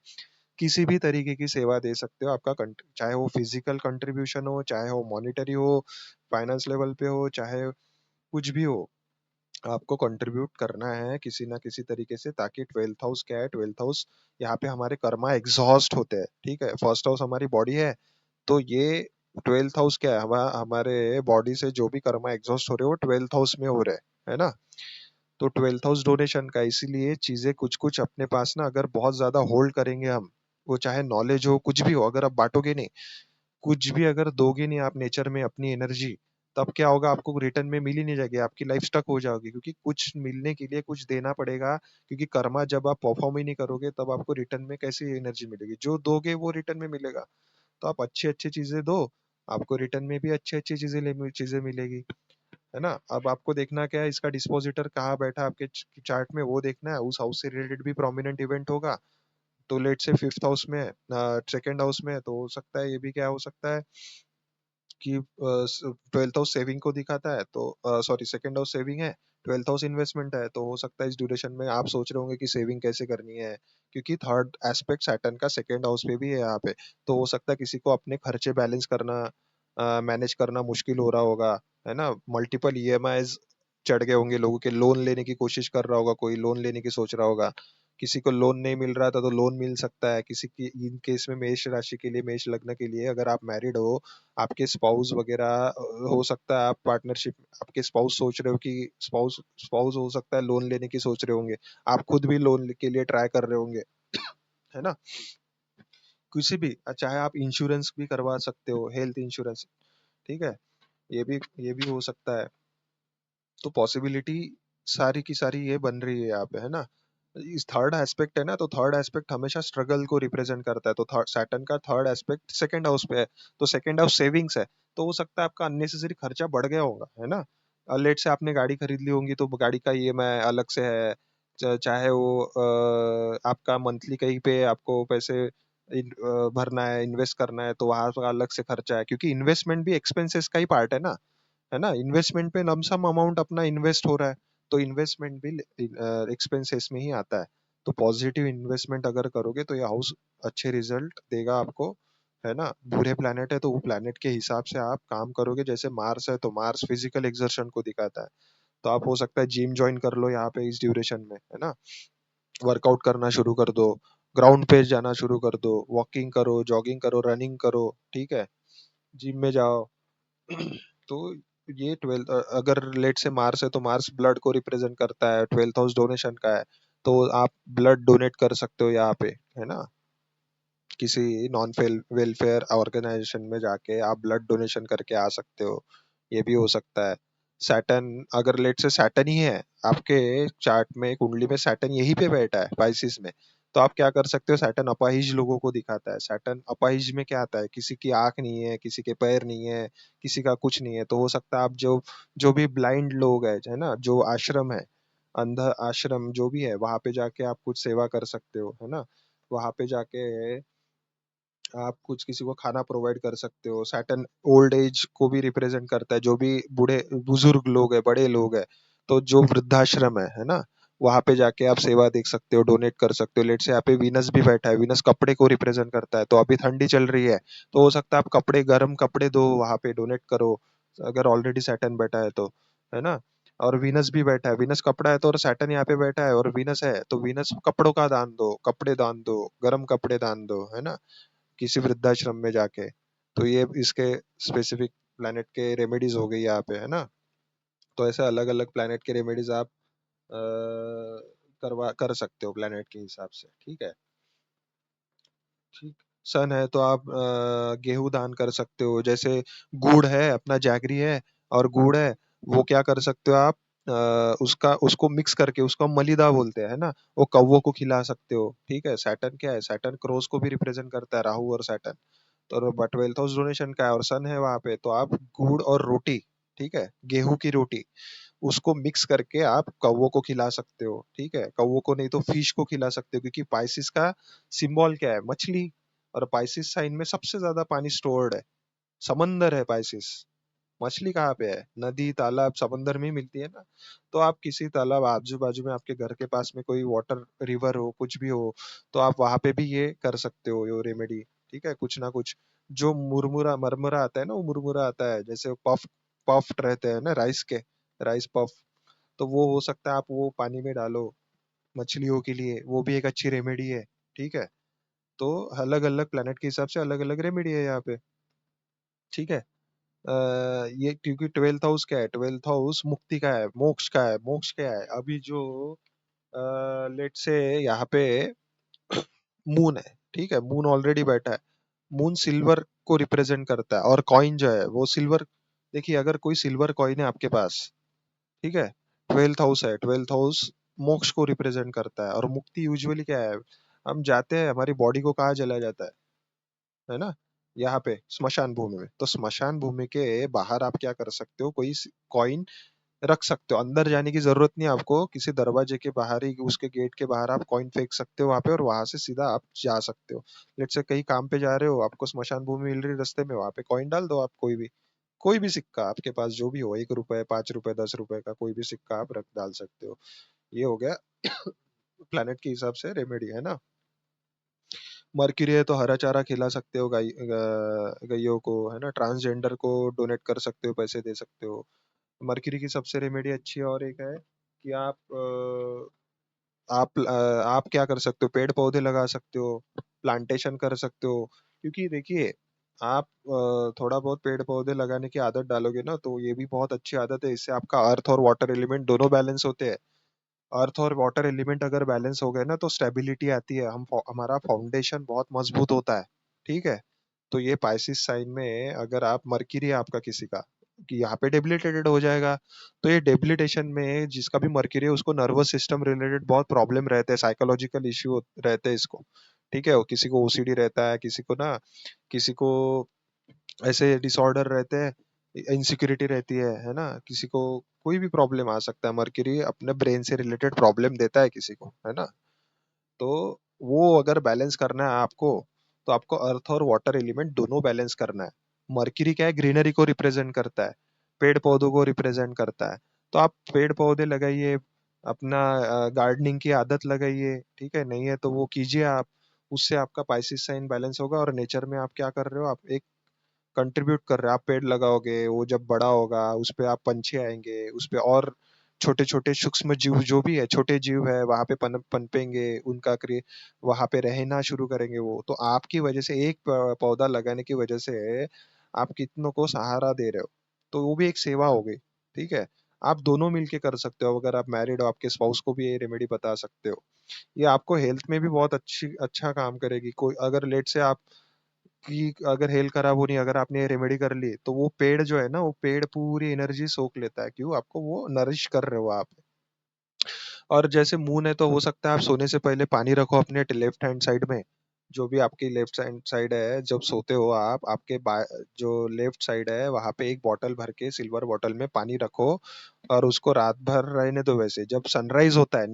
किसी भी तरीके की सेवा दे सकते हो। आपका चाहे वो फिजिकल कंट्रीब्यूशन हो, चाहे वो मॉनिटरी हो, फाइनेंस लेवल पे हो, चाहे कुछ भी हो, आपको कंट्रीब्यूट करना है किसी ना किसी तरीके से, ताकि 12th हाउस क्या है, 12th हाउस यहाँ पे हमारे कर्मा एग्जॉस्ट होते हैं, ठीक है। फर्स्ट हाउस हमारी बॉडी है, तो ये 12th हाउस क्या है, हमारे बॉडी से जो भी कर्मा एग्जॉस्ट हो रहे हो 12th हाउस में हो रहे हैं, है ना। तो 12th हाउस डोनेशन का, इसीलिए चीजें कुछ कुछ अपने पास ना अगर बहुत ज्यादा होल्ड करेंगे हम, वो चाहे नॉलेज हो कुछ भी हो, अगर आप बांटोगे नहीं, कुछ भी अगर दोगे नहीं आप नेचर में अपनी एनर्जी, तब क्या होगा, आपको रिटर्न में मिल ही नहीं जाएगी, आपकी लाइफ स्टक हो जाओगी, क्योंकि कुछ मिलने के लिए कुछ देना पड़ेगा। क्योंकि कर्मा जब आप परफॉर्म ही नहीं करोगे, तब आपको रिटर्न में कैसी एनर्जी मिलेगी, जो दोगे वो रिटर्न में मिलेगा। तो आप अच्छी अच्छी चीजें दो, आपको रिटर्न में भी अच्छी अच्छी चीजें मिलेगी, है ना। अब आपको देखना क्या है, इसका डिस्पोजिटर कहाँ बैठा है आपके चार्ट में, वो देखना है, उस हाउस से रिलेटेड भी प्रोमिनेंट इवेंट होगा। तो लेट से 5th हाउस में, सेकेंड हाउस में है, तो हो सकता है ये भी क्या हो सकता है कि 12th हाउस सेविंग को दिखाता है, तो सॉरी, सेकेंड हाउस सेविंग है, 12th हाउस इन्वेस्टमेंट है, तो हो सकता है इस ड्यूरेशन में आप सोच रहे होंगे कि सेविंग कैसे करनी है, क्योंकि थर्ड एस्पेक्ट सैटर्न का सेकेंड हाउस पे भी है यहाँ पे। तो हो सकता है किसी को अपने खर्चे बैलेंस करना, मैनेज करना मुश्किल हो रहा होगा, है ना। मल्टीपल ईएमआईज चढ़ गए होंगे लोगों के, लोन लेने की कोशिश कर रहा होगा, कोई लोन लेने की सोच रहा होगा, किसी को लोन नहीं मिल रहा था तो लोन मिल सकता है किसी की। इन केस में मेष राशि के लिए, मेष लग्न के लिए, अगर आप मैरिड हो, आपके स्पाउस वगैरह हो सकता है आप पार्टनरशिप, आपके स्पाउस सोच रहे हो कि स्पाउस स्पाउस हो सकता है लोन लेने की सोच रहे होंगे, आप खुद भी लोन के लिए ट्राई कर रहे होंगे, है ना। किसी भी, चाहे आप इंश्योरेंस भी करवा सकते हो, हेल्थ इंश्योरेंस, ठीक है, ये भी हो सकता है। तो पॉसिबिलिटी सारी की सारी ये बन रही है यहाँ पे, है ना। इस थर्ड एस्पेक्ट है ना, तो थर्ड एस्पेक्ट हमेशा स्ट्रगल को रिप्रेजेंट करता है, तो थर्ड सैटर्न का थर्ड एस्पेक्ट सेकंड हाउस पे है, तो सेकंड हाउस सेविंग्स है। तो हो सकता है आपका अननेसेसरी खर्चा बढ़ गया होगा, है ना। लेट से आपने गाड़ी खरीद ली होंगी, तो गाड़ी का ईएमआई अलग से है, चाहे वो आपका मंथली कहीं पे आपको पैसे भरना है, इन्वेस्ट करना है, तो वहां का अलग से खर्चा है, क्योंकि इन्वेस्टमेंट भी एक्सपेंसेस का ही पार्ट है ना। इन्वेस्टमेंट पे लमसम अमाउंट अपना इन्वेस्ट हो रहा है, तो इन्वेस्टमेंट भी एक्सपेंसेस में ही आता है। तो पॉजिटिव इन्वेस्टमेंट अगर करोगे तो ये हाउस अच्छे रिजल्ट देगा आपको, है ना। बुरे प्लैनेट है तो वो प्लैनेट के हिसाब से आप काम करोगे, जैसे मार्स है तो मार्स फिजिकल एक्सर्शन को दिखाता है, तो आप हो सकता है जिम ज्वाइन कर लो यहाँ पे इस ड्यूरेशन में, है ना। वर्कआउट करना शुरू कर दो, ग्राउंड पे जाना शुरू कर दो, वॉकिंग करो, जॉगिंग करो, रनिंग करो, ठीक है, जिम में जाओ। तो ये 12, अगर लेट से मार्स है तो मार्स ब्लड को रिप्रेजेंट करता है, 12th हाउस डोनेशन का है। तो आप ब्लड डोनेट कर सकते हो यहाँ पे, है ना, किसी नॉन वेलफेयर ऑर्गेनाइजेशन में जाके आप ब्लड डोनेशन करके आ सकते हो। ये भी हो सकता है। सैटर्न, अगर लेट से सैटर्न ही है आपके चार्ट में, कुंडली में सैटर्न यहीं पे बैठा है पाइसिस में, तो आप क्या कर सकते हो, सैटर्न अपाहिज लोगों को दिखाता है। सैटर्न अपाहिज में क्या आता है, किसी की आंख नहीं है, किसी के पैर नहीं है, किसी का कुछ नहीं है, तो हो सकता है आप जो जो भी ब्लाइंड लोग है ना, जो आश्रम है, अंध आश्रम जो भी है, वहां पे जाके आप कुछ सेवा कर सकते हो, है ना। वहां पे जाके आप कुछ किसी को खाना प्रोवाइड कर सकते हो। सैटर्न ओल्ड एज को भी रिप्रेजेंट करता है, जो भी बूढ़े बुजुर्ग लोग है, बड़े लोग है, तो जो वृद्धाश्रम है ना, वहां पे जाके आप सेवा देख सकते हो, डोनेट कर सकते हो। लेट से यहाँ पे वीनस भी बैठा है, वीनस कपड़े को रिप्रेजेंट करता है, तो अभी ठंडी चल रही है, तो हो सकता है आप कपड़े, गर्म कपड़े दो, वहां पे डोनेट करो, अगर ऑलरेडी सैटर्न बैठा है तो, है ना। और वीनस भी बैठा है, वीनस कपड़ा है तो, और सैटर्न यहाँ पे बैठा है और वीनस है, तो वीनस कपड़ों का दान दो, कपड़े दान दो, गर्म कपड़े दान दो, है ना, किसी वृद्धाश्रम में जाके। तो ये इसके स्पेसिफिक प्लैनेट के रेमेडीज हो गई यहाँ पे, है ना। तो ऐसे अलग अलग प्लैनेट के रेमेडीज आप करवा कर सकते हो प्लैनेट के हिसाब से, ठीक है। ठीक। सन है तो आप गेहूं दान कर सकते हो, जैसे गुड़ है अपना, जैगरी है और गुड़ है, वो क्या कर सकते हो आप, उसका उसको मिक्स करके, उसको हम मलिदा बोलते हैं, है ना, वो कौवों को खिला सकते हो, ठीक है। सैटर्न क्या है, सैटर्न क्रॉस को भी रिप्रेजेंट करता है, राहु और सैटर्न। तो 12th हाउस डोनेशन का है और सन है वहां पे, तो आप गुड़ और रोटी, ठीक है, गेहूं की रोटी, उसको मिक्स करके आप कौवों को खिला सकते हो, ठीक है। कौवों को नहीं तो फिश को खिला सकते हो, क्योंकि पाइसिस का सिंबल क्या है, मछली। और पाइसिस साइन में सबसे ज्यादा पानी स्टोर्ड है, समंदर है पाइसिस। मछली कहाँ पे है, नदी तालाब समंदर में ही मिलती है ना। तो आप किसी तालाब आजू बाजू में, आपके घर के पास में कोई वाटर रिवर हो, कुछ भी हो, तो आप वहां पे भी ये कर सकते हो, ये रेमेडी, ठीक है। कुछ ना कुछ जो मुरमुरा मरमुरा आता है ना, वो मुरमुरा आता है, जैसे पफ पफ्ड रहते हैं ना राइस के, राइस पफ, तो वो हो सकता है आप वो पानी में डालो मछलियों के लिए, वो भी एक अच्छी रेमेडी है, ठीक है। तो अलग अलग प्लेनेट के हिसाब से अलग अलग रेमेडी है यहाँ पे, ठीक है। ये क्योंकि 12th हाउस क्या है, 12th हाउस मुक्ति का है, मोक्ष का है। मोक्ष क्या है, अभी जो लेट से यहाँ पे मून है, ठीक है, मून ऑलरेडी बैठा है। मून सिल्वर को रिप्रेजेंट करता है, और कॉइन जो है वो सिल्वर। देखिए अगर कोई सिल्वर कॉइन है आपके पास, ठीक है, 12th हाउस है, 12th हाउस मोक्ष को रिप्रेजेंट करता है। और मुक्ति यूजुअली क्या है, हम जाते हैं, हमारी बॉडी को कहाँ जलाया जाता है ना, यहाँ पे स्मशान भूमि में। तो स्मशान भूमि के बाहर आप क्या कर सकते हो, कोई कॉइन रख सकते हो, अंदर जाने की जरूरत नहीं है आपको, किसी दरवाजे के बाहर ही, उसके गेट के बाहर आप कॉइन फेंक सकते हो वहां पे, और वहां से सीधा आप जा सकते हो। लेट से कहीं काम पे जा रहे हो, आपको स्मशान भूमि मिल रही है रास्ते में, वहां पे कॉइन डाल दो आप, कोई भी सिक्का आपके पास जो भी हो, 1 रुपए, 5 रुपए, 10 रुपए का कोई भी सिक्का आप रख डाल सकते हो। ये हो गया प्लैनेट के हिसाब से रेमेडी, है ना। मर्क्यूरी है तो हरा चारा खिला सकते हो गैयों को, है ना। ट्रांसजेंडर को डोनेट कर सकते हो, पैसे दे सकते हो। मर्क्यूरी की सबसे रेमेडी अच्छी है, और एक है कि आप क्या कर सकते हो, पेड़ पौधे लगा सकते हो, प्लांटेशन कर सकते हो। क्योंकि देखिए आप थोड़ा बहुत पेड़ पौधे लगाने की आदत डालोगे ना, तो ये भी बहुत अच्छी आदत है, इससे आपका अर्थ और वाटर एलिमेंट दोनों बैलेंस होते हैं। अर्थ और वाटर एलिमेंट अगर बैलेंस हो गए ना, तो स्टेबिलिटी आती है, हमारा फाउंडेशन बहुत मजबूत होता है, ठीक है। तो ये पाइसिस साइन में अगर आप, मर्क्यूरी है आपका किसी का, कि यहाँ पे डेबिलिटेटेड हो जाएगा, तो ये डेबिलिटेशन में जिसका भी मर्क्यूरी है, उसको नर्वस सिस्टम रिलेटेड बहुत प्रॉब्लम रहते हैं, साइकोलॉजिकल इश्यू रहते हैं इसको, ठीक है। वो किसी को ओसीडी रहता है, किसी को ना, किसी को ऐसे डिसऑर्डर रहते हैं, इनसिक्योरिटी रहती है ना, किसी को कोई भी प्रॉब्लम आ सकता है, मर्क्यूरी अपने ब्रेन से रिलेटेड प्रॉब्लम देता है किसी को, है ना। तो वो अगर बैलेंस करना है आपको, तो आपको अर्थ और वाटर एलिमेंट दोनों बैलेंस करना है। मर्क्यूरी क्या है, ग्रीनरी को रिप्रेजेंट करता है, पेड़ पौधों को रिप्रेजेंट करता है। तो आप पेड़ पौधे लगाइए, अपना गार्डनिंग की आदत लगाइए, ठीक है, नहीं है तो वो कीजिए आप। उससे आपका पाइसिस साइन बैलेंस होगा, और नेचर में आप क्या कर रहे हो, आप एक कंट्रीब्यूट कर रहे हैं, आप पेड़ लगाओगे, वो जब बड़ा होगा उस पे आप पंछी आएंगे, उस पे और छोटे छोटे सूक्ष्म जीव जो भी है, छोटे जीव है, वहां पे पनपेंगे, उनका क्रिए वहां पे रहना शुरू करेंगे वो। तो आपकी वजह से, एक पौधा लगाने की वजह से आप कितनों को सहारा दे रहे हो, तो वो भी एक सेवा हो गई। ठीक है, आप दोनों मिलके कर सकते हो। अगर आप मैरिड हो, आपके स्पाउस को भी ये रेमेडी बता सकते हो। ये आपको हेल्थ में भी बहुत अच्छा काम करेगी। कोई अगर लेट से आप की अगर हेल्थ खराब होनी, अगर आपने ये रेमेडी कर ली, तो वो पेड़ जो है ना, वो पेड़ पूरी एनर्जी सोख लेता है। क्यों? आपको वो नरिश कर रहे हो आप। और जैसे मून है, तो हो सकता है आप सोने से पहले पानी रखो अपने लेफ्ट हैंड साइड में। जो भी आपकी लेफ्ट हैंड साइड है, जब सोते हो आप, आपके जो लेफ्ट साइड है वहां पे एक बॉटल भर के, सिल्वर बॉटल में पानी रखो, और उसको रात भर रहने दो वैसे। जब सनराइज होता है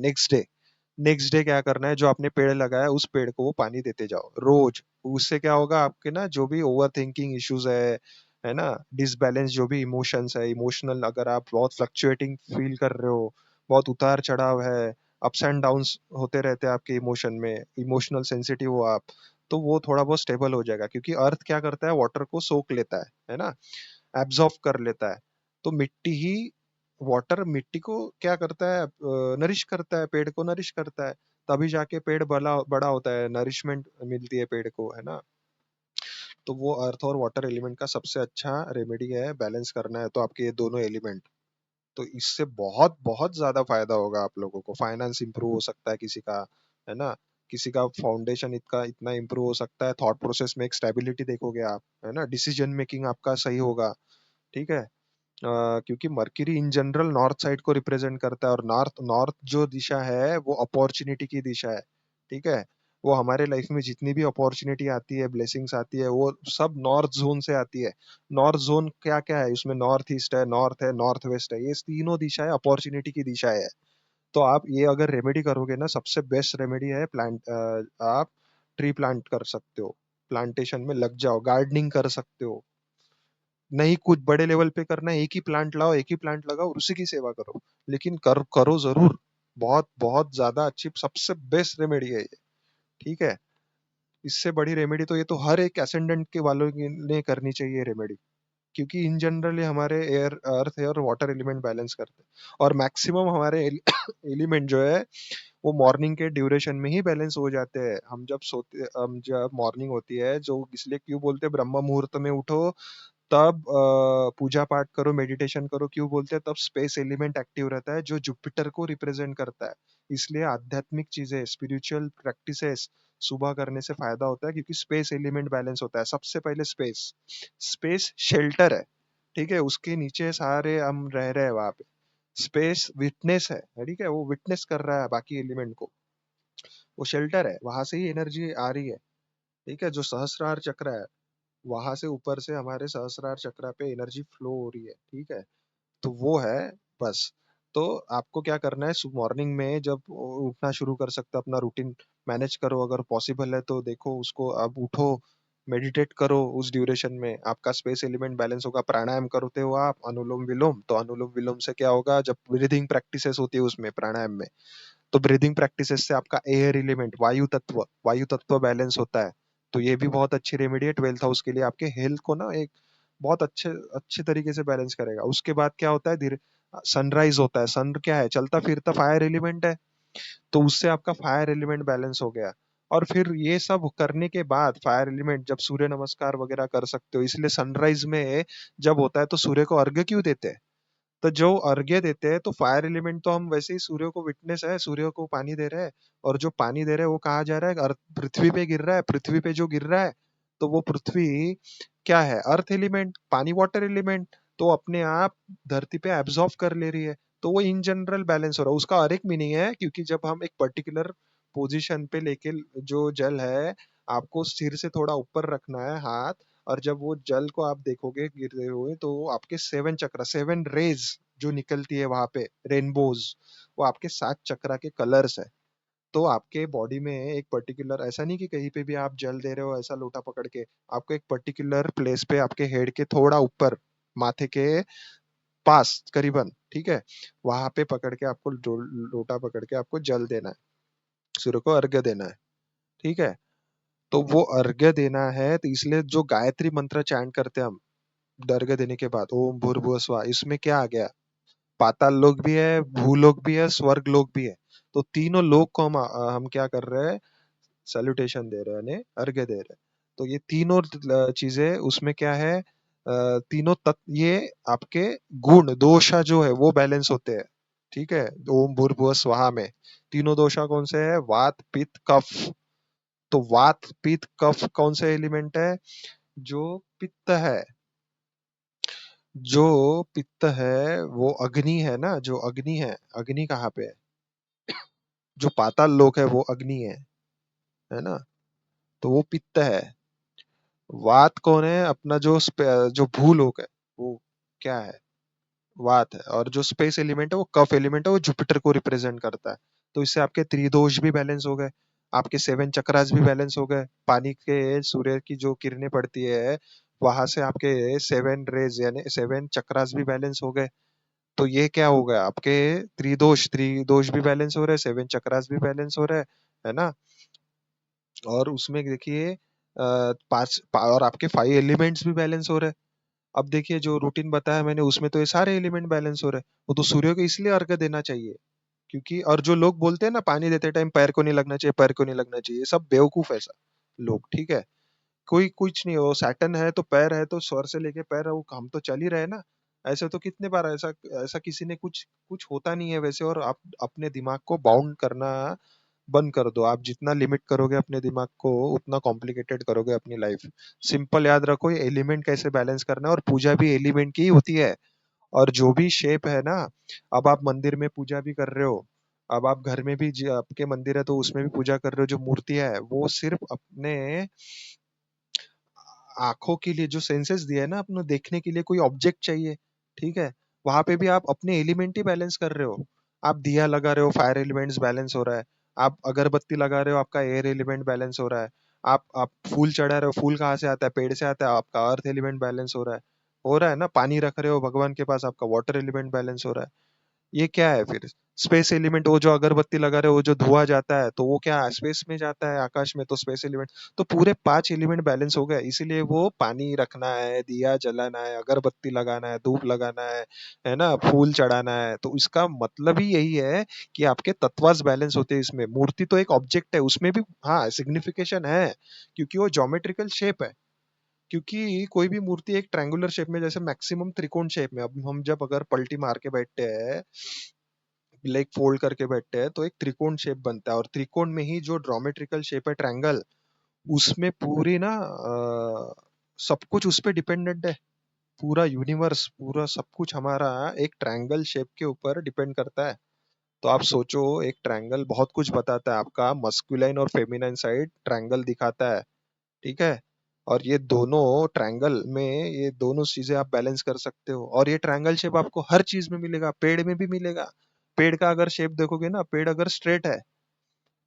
नेक्स्ट डे क्या करना है, जो आपने पेड़ लगाया उस पेड़ को वो पानी देते जाओ रोज। उससे क्या होगा, आपके ना जो भी ओवर थिंकिंग इश्यूज है ना, डिसबैलेंस, जो भी इमोशंस है, इमोशनल, अगर आप बहुत फ्लक्चुएटिंग फील कर रहे हो, बहुत उतार चढ़ाव है, अप्स एंड डाउन्स होते रहते हैं आपके इमोशन में, इमोशनल सेंसिटिव हो आप, तो वो थोड़ा बहुत स्टेबल हो जाएगा। क्योंकि अर्थ क्या करता है, वाटर को सोख लेता है ना, एब्जॉर्ब कर लेता है। तो मिट्टी ही, वाटर मिट्टी को क्या करता है, नरिश करता है, पेड़ को नरिश करता है। तभी जाके पेड़ बड़ा बड़ा होता है, नरिशमेंट मिलती है पेड़ को, है ना। तो वो अर्थ और वाटर एलिमेंट का सबसे अच्छा रेमेडी है, बैलेंस करना है तो आपके ये दोनों एलिमेंट। तो इससे बहुत बहुत ज्यादा फायदा होगा आप लोगों को। फाइनेंस इंप्रूव हो सकता है किसी का, है ना। किसी का फाउंडेशन इतना इतना इंप्रूव हो सकता है, थॉट प्रोसेस में एक स्टेबिलिटी देखोगे आप, है ना, डिसीजन मेकिंग आपका सही होगा। ठीक है। क्योंकि mercury in general north side को रिप्रेजेंट करता है, और नॉर्थ नॉर्थ जो दिशा है वो अपॉर्चुनिटी की दिशा है। ठीक है। वो हमारे लाइफ में जितनी भी अपॉर्चुनिटी आती है, ब्लेसिंग्स आती है, वो सब नॉर्थ जोन से आती है। नॉर्थ जोन क्या क्या है उसमें, नॉर्थ ईस्ट है, नॉर्थ वेस्ट है, ये तीनों दिशाएं अपॉर्चुनिटी की दिशाएं है। तो आप ये अगर रेमेडी करोगे ना, सबसे बेस्ट रेमेडी है प्लांट, आप ट्री प्लांट कर सकते हो, प्लांटेशन में लग जाओ, गार्डनिंग कर सकते हो। नहीं कुछ बड़े लेवल पे करना है, एक ही प्लांट लाओ, एक ही प्लांट लगाओ और उसी की सेवा करो, लेकिन करो जरूर। बहुत बहुत ज्यादा अच्छी, सबसे बेस्ट रेमेडी है ये। ठीक है। इससे बड़ी रेमेडी तो, ये तो हर एक एसेंडेंट के वालों ने करनी चाहिए रेमेडी। क्योंकि इन जनरल ये हमारे एयर, अर्थ है और वाटर एलिमेंट बैलेंस करते हैं। और मैक्सिमम हमारे एलिमेंट जो है वो मॉर्निंग के ड्यूरेशन में ही बैलेंस हो जाते हैं। हम जब मॉर्निंग होती है, जो इसलिए क्यों बोलते हैं ब्रह्म मुहूर्त में उठो, तब पूजा पाठ करो, मेडिटेशन करो। क्यों बोलते हैं? तब स्पेस एलिमेंट एक्टिव रहता है, जो जुपिटर को रिप्रेजेंट करता है। इसलिए आध्यात्मिक चीजें, स्पिरिचुअल प्रैक्टिसेस सुबह करने से फायदा होता है, क्योंकि स्पेस एलिमेंट बैलेंस होता है। सबसे पहले स्पेस, स्पेस शेल्टर है। ठीक है, उसके नीचे सारे हम रह रहे हैं वहां पे। स्पेस विटनेस है, ठीक है, वो विटनेस कर रहा है बाकी एलिमेंट को। वो शेल्टर है, वहां से ही एनर्जी आ रही है। ठीक है, जो सहस्रार चक्र है, वहां से ऊपर से हमारे सहस्रार चक्र पे एनर्जी फ्लो हो रही है। ठीक है। तो वो है, बस। तो आपको क्या करना है, मॉर्निंग में जब उठना शुरू कर सकते हो, अपना रूटीन मैनेज करो, अगर पॉसिबल है तो देखो उसको, अब उठो, मेडिटेट करो, उस ड्यूरेशन में आपका स्पेस एलिमेंट बैलेंस होगा। प्राणायाम करते हो आप, अनुलोम विलोम, तो अनुलोम विलोम से क्या होगा, जब ब्रीदिंग प्रैक्टिसेस होती है उसमें, प्राणायाम में, तो ब्रीदिंग प्रैक्टिसेस से आपका एयर एलिमेंट, वायु तत्व बैलेंस होता है। तो ये भी बहुत अच्छी रेमेडी है 12th हाउस के लिए, आपके हेल्थ को ना एक बहुत अच्छे अच्छे तरीके से बैलेंस करेगा। उसके बाद क्या होता है, धीरे सनराइज होता है। सन क्या है, चलता फिरता फायर एलिमेंट है, तो उससे आपका फायर एलिमेंट बैलेंस हो गया। और फिर ये सब करने के बाद फायर एलिमेंट, जब सूर्य नमस्कार वगैरह कर सकते हो। इसलिए सनराइज में जब होता है तो सूर्य को अर्घ्य क्यों देते हैं? तो जो अर्घ्य देते हैं, तो फायर एलिमेंट तो हम वैसे ही सूर्य को विटनेस है, सूर्य को पानी दे रहे हैं, और जो पानी दे रहे हैं वो कहाँ जा रहा है, पृथ्वी पे गिर रहा है। पृथ्वी पे जो गिर रहा है, तो वो पृथ्वी क्या है, अर्थ एलिमेंट, पानी वाटर एलिमेंट, तो अपने आप धरती पे एब्जॉर्ब कर ले रही है। तो वो इन जनरल बैलेंस हो रहा है। उसका और एक मीनिंग है, क्योंकि जब हम एक पर्टिकुलर पोजीशन पे लेके, जो जल है, आपको सिर से थोड़ा ऊपर रखना है हाथ, और जब वो जल को आप देखोगे गिरते हुए, तो वो आपके 7 चक्र, 7 रेज जो निकलती है वहां पे, रेनबोज, वो आपके 7 चक्रा के कलर्स है। तो आपके बॉडी में एक पर्टिकुलर, ऐसा नहीं कि कहीं पे भी आप जल दे रहे हो ऐसा लोटा पकड़ के, आपको एक पर्टिकुलर प्लेस पे, आपके हेड के थोड़ा ऊपर, माथे के पास करीबन, ठीक है, वहां पे पकड़ के आपको लोटा पकड़ के आपको जल देना है, सूर्य को अर्घ्य देना है। ठीक है। तो वो अर्घ्य देना है, तो इसलिए जो गायत्री मंत्र चैंट करते हैं हम अर्घ्य देने के बाद, ओम भूर्भुवः स्वः, इसमें क्या आ गया, पाताल लोक भी है, भूलोक भी है, स्वर्ग लोक भी है। तो तीनों लोक को हम क्या कर रहे हैं, सैल्यूटेशन दे रहे हैं, यानी अर्घ्य दे रहे हैं। तो ये तीनों चीजें उसमें क्या है, तीनों तत्व ये आपके गुण दोषा जो है वो बैलेंस होते हैं। ठीक है, ओम भूर्भुवः स्वाहा में तीनों दोषा कौन से है? वात पित्त कफ। तो वात पित्त कफ कौन से एलिमेंट है? जो पित्त है, जो पित्त है वो अग्नि है ना, जो अग्नि है, अग्नि कहाँ पे है? जो पाताल लोक है वो अग्नि है ना, तो वो पित्त है। वात कौन है? अपना जो जो भूलोक है वो क्या है? वात है। और जो स्पेस एलिमेंट है वो कफ एलिमेंट है, वो जुपिटर को रिप्रेजेंट करता है। तो इससे आपके त्रिदोष भी बैलेंस हो गए, आपके सेवन चक्रास भी बैलेंस हो गए। पानी के सूर्य की जो किरणें पड़ती है वहां से आपके सेवन रेज यानी सेवन चक्रास भी बैलेंस हो गए। तो ये क्या हो गया? आपके त्रिदोष त्रिदोष भी बैलेंस हो रहे हैं, सेवन चक्रास भी बैलेंस हो रहे हैं, है ना। और उसमें देखिए और आपके फाइव एलिमेंट्स भी बैलेंस हो रहे हैं। अब देखिए जो रूटीन बताया मैंने उसमें तो ये सारे एलिमेंट बैलेंस हो रहे हैं। वो तो सूर्य को इसलिए अर्घ्य देना चाहिए क्योंकि, और जो लोग बोलते हैं ना पानी देते टाइम पैर को नहीं लगना चाहिए, पैर को नहीं लगना चाहिए, ये सब बेवकूफ है सब लोग। ठीक है, कोई कुछ नहीं हो, सैटर्न है तो पैर है, तो स्वर से लेके पैर है, वो हम तो चल ही रहे हैं ना। ऐसे तो कितने बार ऐसा ऐसा किसी ने कुछ कुछ होता नहीं है वैसे। और आप अपने दिमाग को बाउंड करना बंद कर दो। आप जितना लिमिट करोगे अपने दिमाग को उतना कॉम्प्लिकेटेड करोगे अपनी लाइफ। सिंपल याद रखो, ये एलिमेंट कैसे बैलेंस करना है, और पूजा भी एलिमेंट की ही होती है। और जो भी शेप है ना, अब आप मंदिर में पूजा भी कर रहे हो, अब आप घर में भी आपके मंदिर है तो उसमें भी पूजा कर रहे हो, जो मूर्तियां है वो सिर्फ अपने आंखों के लिए जो सेंसेस दिया है ना, अपने देखने के लिए कोई ऑब्जेक्ट चाहिए। ठीक है, वहां पे भी आप अपने एलिमेंट ही बैलेंस कर रहे हो। आप दिया लगा रहे हो, फायर एलिमेंट्स बैलेंस हो रहा है। आप अगरबत्ती लगा रहे हो, आपका एयर एलिमेंट बैलेंस हो रहा है। आप फूल चढ़ा रहे हो, फूल कहाँ से आता है? पेड़ से आता है, आपका अर्थ एलिमेंट बैलेंस हो रहा है ना। पानी रख रहे हो भगवान के पास, आपका वाटर एलिमेंट बैलेंस हो रहा है। ये क्या है फिर? स्पेस एलिमेंट, वो जो अगरबत्ती लगा रहे हो, वो जो धुआं जाता है तो वो क्या है? स्पेस में जाता है, आकाश में, तो स्पेस एलिमेंट। तो पूरे पांच एलिमेंट बैलेंस हो गए, इसीलिए वो पानी रखना है, दिया जलाना है, अगरबत्ती लगाना है, धूप लगाना है ना, फूल चढ़ाना है। तो इसका मतलब ही यही है कि आपके तत्वास बैलेंस होते हैं इसमें। मूर्ति तो एक ऑब्जेक्ट है, उसमें भी हाँ सिग्निफिकेशन है क्योंकि वो ज्योमेट्रिकल शेप है। क्योंकि कोई भी मूर्ति एक ट्रायंगुलर शेप में, जैसे मैक्सिमम त्रिकोण शेप में, अब हम जब अगर पलटी मार के बैठते हैं, लेग फोल्ड करके बैठते हैं, तो एक त्रिकोण शेप बनता है। और त्रिकोण में ही जो ड्रोमेट्रिकल शेप है ट्रायंगल, उसमें पूरी ना सब कुछ उस पे डिपेंडेंट है। पूरा यूनिवर्स, पूरा सब कुछ हमारा एक ट्रायंगल शेप के ऊपर डिपेंड करता है। तो आप सोचो, एक ट्रायंगल बहुत कुछ बताता है, आपका मस्कुलाइन और फेमिनाइन साइड ट्रायंगल दिखाता है। ठीक है, और ये दोनों ट्रायंगल में ये दोनों चीजें आप बैलेंस कर सकते हो। और ये ट्रायंगल शेप आपको हर चीज में मिलेगा, पेड़ में भी मिलेगा। पेड़ का अगर शेप देखोगे ना, पेड़ अगर स्ट्रेट है,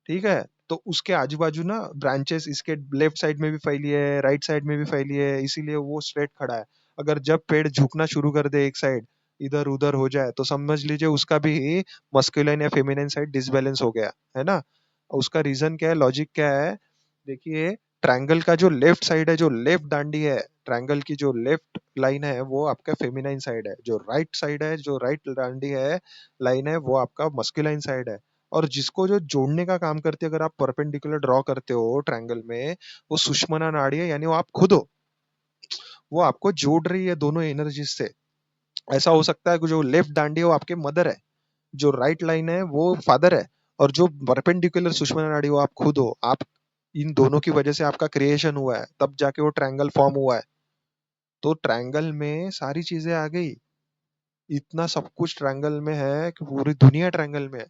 ठीक है, तो उसके आजू बाजू ना ब्रांचेस इसके लेफ्ट साइड में भी फैली है, राइट साइड में भी फैली है, इसीलिए वो स्ट्रेट खड़ा है। अगर जब पेड़ झुकना शुरू कर दे एक साइड, इधर उधर हो जाए, तो समझ लीजिए उसका भी मस्कुलाइन या फेमिनाइन साइड डिसबैलेंस हो गया है ना। उसका रीजन क्या है, लॉजिक क्या है? देखिए, ट्रायंगल का जो लेफ्ट साइड है, जो लेफ्ट दांडी है, ट्रायंगल की जो लेफ्ट लाइन है वो आपका फेमिनाइन साइड है। जो राइट साइड है, जो राइट दांडी है, लाइन है, वो आपका मस्कुलाइन साइड है। और जिसको जो जोड़ने का काम करती है, अगर आप परपेंडिकुलर ड्रॉ करते हो ट्रायंगल में, वो सुषुम्ना नाड़ी है, यानी वो आप खुद हो। वो आपको जोड़ रही है दोनों एनर्जी से। ऐसा हो सकता है कि जो लेफ्ट दांडी है वो आपके मदर है, जो राइट लाइन है वो फादर है, और जो परपेंडिकुलर सुषुम्ना नाड़ी वो आप खुद हो। आप इन दोनों की वजह से आपका क्रिएशन हुआ है, तब जाके वो ट्रायंगल फॉर्म हुआ है। तो ट्रायंगल में सारी चीजें आ गई, इतना सब कुछ ट्रायंगल में है कि पूरी दुनिया ट्रायंगल में है।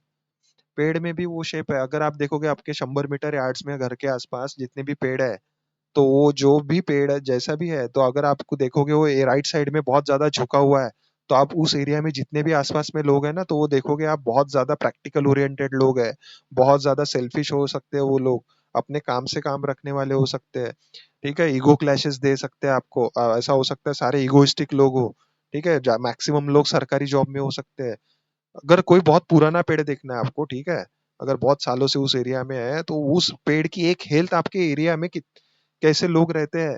पेड़ में भी वो शेप है, अगर आप देखोगे आपके 100 मीटर यार्ड्स में घर के आसपास जितने भी पेड़ है, तो वो जो भी पेड़ है जैसा भी है, तो अगर आपको देखोगे वो राइट साइड में बहुत ज्यादा झुका हुआ है, तो आप उस एरिया में जितने भी आसपास में लोग हैं ना, तो वो देखोगे आप बहुत ज्यादा प्रैक्टिकल ओरिएंटेड लोग हैं। बहुत ज्यादा सेल्फिश हो सकते हैं वो लोग, अपने काम से काम रखने वाले हो सकते हैं। ठीक है, ईगो क्लैशेस दे सकते हैं आपको, ऐसा हो सकता है सारे इगोइस्टिक लोग हो। ठीक है, मैक्सिमम लोग सरकारी जॉब में हो सकते हैं। अगर कोई बहुत पुराना पेड़ देखना है आपको, ठीक है, अगर बहुत सालों से उस एरिया में है, तो उस पेड़ की एक हेल्थ आपके एरिया में कैसे लोग रहते हैं,